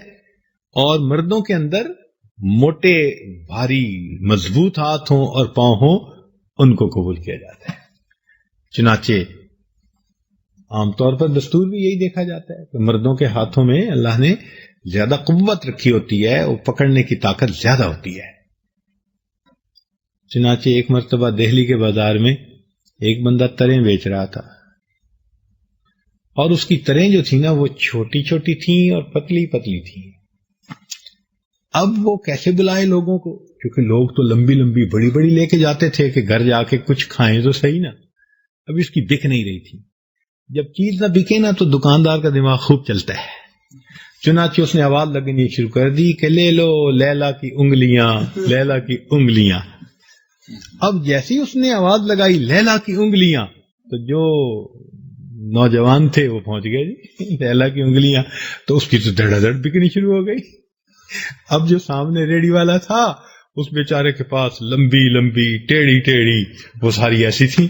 اور مردوں کے اندر موٹے بھاری مضبوط ہاتھ ہوں اور پاؤں ہوں، ان کو قبول کیا جاتا ہے۔ چنانچہ عام طور پر دستور بھی یہی دیکھا جاتا ہے کہ مردوں کے ہاتھوں میں اللہ نے زیادہ قوت رکھی ہوتی ہے، وہ پکڑنے کی طاقت زیادہ ہوتی ہے۔ چنانچہ ایک مرتبہ دہلی کے بازار میں ایک بندہ تریں بیچ رہا تھا، اور اس کی تریں جو تھی نا وہ چھوٹی چھوٹی تھیں اور پتلی پتلی تھیں۔ اب وہ کیسے بلائے لوگوں کو، کیونکہ لوگ تو لمبی لمبی بڑی بڑی لے کے جاتے تھے کہ گھر جا کے کچھ کھائیں تو صحیح نا۔ اب اس کی بک نہیں رہی تھی، جب چیز نہ بکے نا تو دکاندار کا دماغ خوب چلتا ہے، چنانچہ اس نے آواز لگنی شروع کر دی کہ لے لو لیلا کی انگلیاں، لیلا کی انگلیاں۔ اب جیسی اس نے آواز لگائی لیلا کی انگلیاں، تو جو نوجوان تھے وہ پہنچ گئے جی لیلا کی انگلیاں، تو اس کی تو دھڑا دھڑ بکنی شروع ہو گئی۔ اب جو سامنے ریڑھی والا تھا اس بیچارے کے پاس لمبی لمبی ٹیڑھی ٹیڑھی وہ ساری ایسی تھی،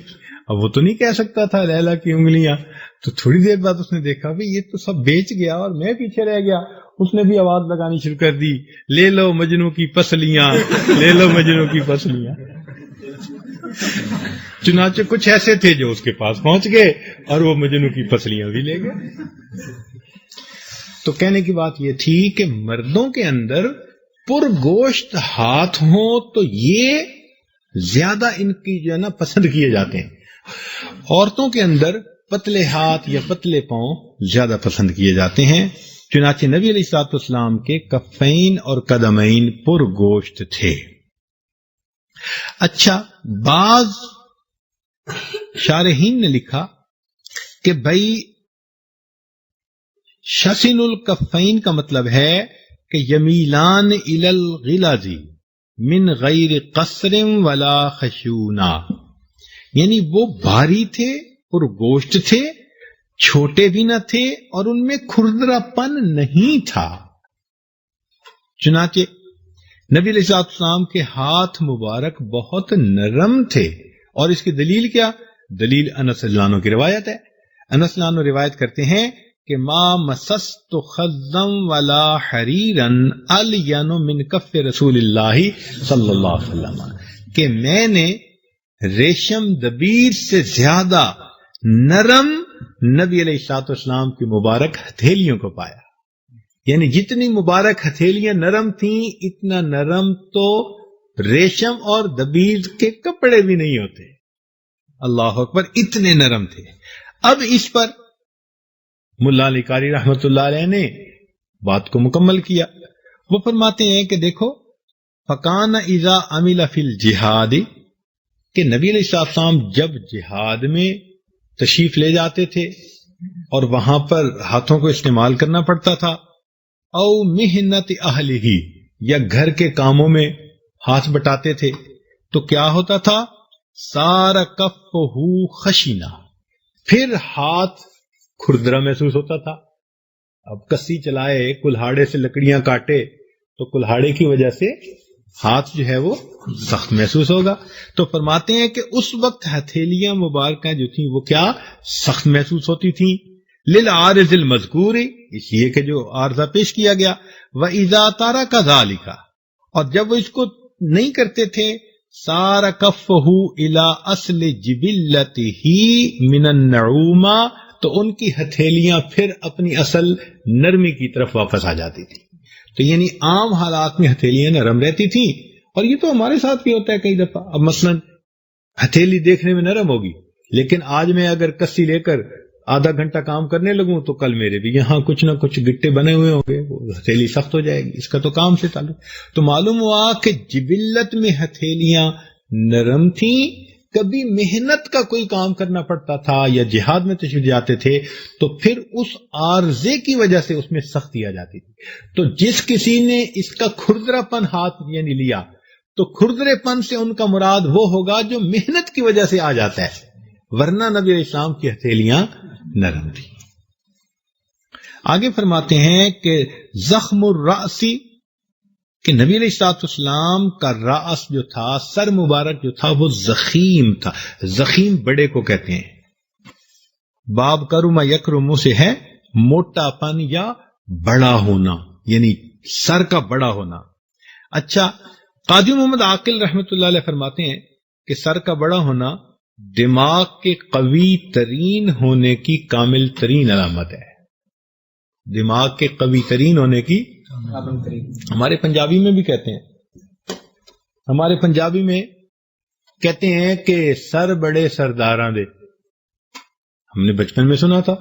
اب وہ تو نہیں کہہ سکتا تھا لیلا کی انگلیاں، تو تھوڑی دیر بعد اس نے دیکھا بھی یہ تو سب بیچ گیا اور میں پیچھے رہ گیا، اس نے بھی آواز لگانی شروع کر دی لے لو مجنو کی پسلیاں، لے لو مجنو کی پسلیاں۔ چنانچہ کچھ ایسے تھے جو اس کے پاس پہنچ گئے اور وہ مجنو کی پسلیاں بھی لے گئے۔ تو کہنے کی بات یہ تھی کہ مردوں کے اندر پرگوشت ہاتھ ہوں تو یہ زیادہ ان کی جو ہے نا پسند کیے جاتے ہیں، عورتوں کے اندر پتلے ہاتھ یا پتلے پاؤں زیادہ پسند کیے جاتے ہیں۔ چنانچہ نبی علیہ الصلوۃ والسلام کے کفین اور قدمین پرگوشت تھے۔ اچھا، بعض شارحین نے لکھا کہ بھائی شسن الکفین کا مطلب ہے کہ یمیلان الی الغلظ من غیر قصر ولا خشونہ، یعنی وہ بھاری تھے، پرگوشت تھے، چھوٹے بھی نہ تھے اور ان میں کھردرا پن نہیں تھا۔ چنانچہ نبی علیہ السلام کے ہاتھ مبارک بہت نرم تھے، اور اس کی دلیل کیا؟ دلیل انس رضی اللہ عنہ کی روایت ہے۔ انس رضی اللہ عنہ روایت کرتے ہیں کہ ما مسست خزم ولا حریرا الین من کف رسول اللہ صلی اللہ علیہ وسلم، کہ میں نے ریشم دبیر سے زیادہ نرم نبی علیہ الصلوۃ والسلام کی مبارک ہتھیلیوں کو پایا، یعنی جتنی مبارک ہتھیلیاں نرم تھیں اتنا نرم تو ریشم اور دبیر کے کپڑے بھی نہیں ہوتے۔ اللہ اکبر، اتنے نرم تھے۔ اب اس پر ملا علی قاری رحمت اللہ علیہ نے بات کو مکمل کیا، وہ فرماتے ہیں کہ دیکھو فکان اذا عمل فی الجہاد، کہ نبی علیہ السلام جب جہاد میں تشریف لے جاتے تھے اور وہاں پر ہاتھوں کو استعمال کرنا پڑتا تھا، او محنت اہلہ، یا گھر کے کاموں میں ہاتھ بٹاتے تھے، تو کیا ہوتا تھا؟ سارا کفہ خشینہ، پھر ہاتھ کھردرا محسوس ہوتا تھا۔ اب کسی چلائے، کلہاڑے سے لکڑیاں کاٹے تو کلہاڑے کی وجہ سے ہاتھ جو ہے وہ سخت محسوس ہوگا، تو فرماتے ہیں کہ اس وقت ہتھیلیاں مبارکہ جو تھیں وہ کیا سخت محسوس ہوتی تھیں، للعارض المذکور، اس لیے کہ جو عارضہ پیش کیا گیا، وَإِذَا تَرَكَ ذَلِكَ، اور جب وہ اس کو نہیں کرتے تھے، سارا کفہ الی اصل جبلتہ من النعومہ، تو ان کی ہتھیلیاں پھر اپنی اصل نرمی کی طرف واپس آ جاتی تھی۔ تو یعنی عام حالات میں ہتھیلیاں نرم رہتی تھیں، اور یہ تو ہمارے ساتھ بھی ہوتا ہے کئی دفعہ۔ اب مثلا ہتھیلی دیکھنے میں نرم ہوگی، لیکن آج میں اگر کسی لے کر آدھا گھنٹہ کام کرنے لگوں تو کل میرے بھی یہاں کچھ نہ کچھ گٹے بنے ہوئے ہوں گے، وہ ہتھیلی سخت ہو جائے گی، اس کا تو کام سے تعلق۔ تو معلوم ہوا کہ جبلت میں ہتھیلیاں نرم تھیں، کبھی محنت کا کوئی کام کرنا پڑتا تھا یا جہاد میں تشریف جاتے تھے تو پھر اس عارضے کی وجہ سے اس میں سختی آ جاتی تھی۔ تو جس کسی نے اس کا کھردرا پن ہاتھ یعنی لیا تو کھردرے پن سے ان کا مراد وہ ہوگا جو محنت کی وجہ سے آ جاتا ہے، ورنہ نبی علیہ السلام کی ہتھیلیاں نرم تھی۔ آگے فرماتے ہیں کہ زخم الرأسی، کہ نبی علیہ الصلوۃ والسلام کا رأس جو تھا، سر مبارک جو تھا، وہ زخیم تھا۔ زخیم بڑے کو کہتے ہیں، باب کرم یکرم سے ہے موٹا پن یا بڑا ہونا، یعنی سر کا بڑا ہونا۔ اچھا، قاضی محمد عاقل رحمۃ اللہ علیہ فرماتے ہیں کہ سر کا بڑا ہونا دماغ کے قوی ترین ہونے کی کامل ترین علامت ہے۔ دماغ کے قوی ترین ہونے کی، ہمارے پنجابی میں بھی کہتے ہیں، ہمارے پنجابی میں کہتے ہیں کہ سر بڑے سرداراں دے، ہم نے بچپن میں سنا تھا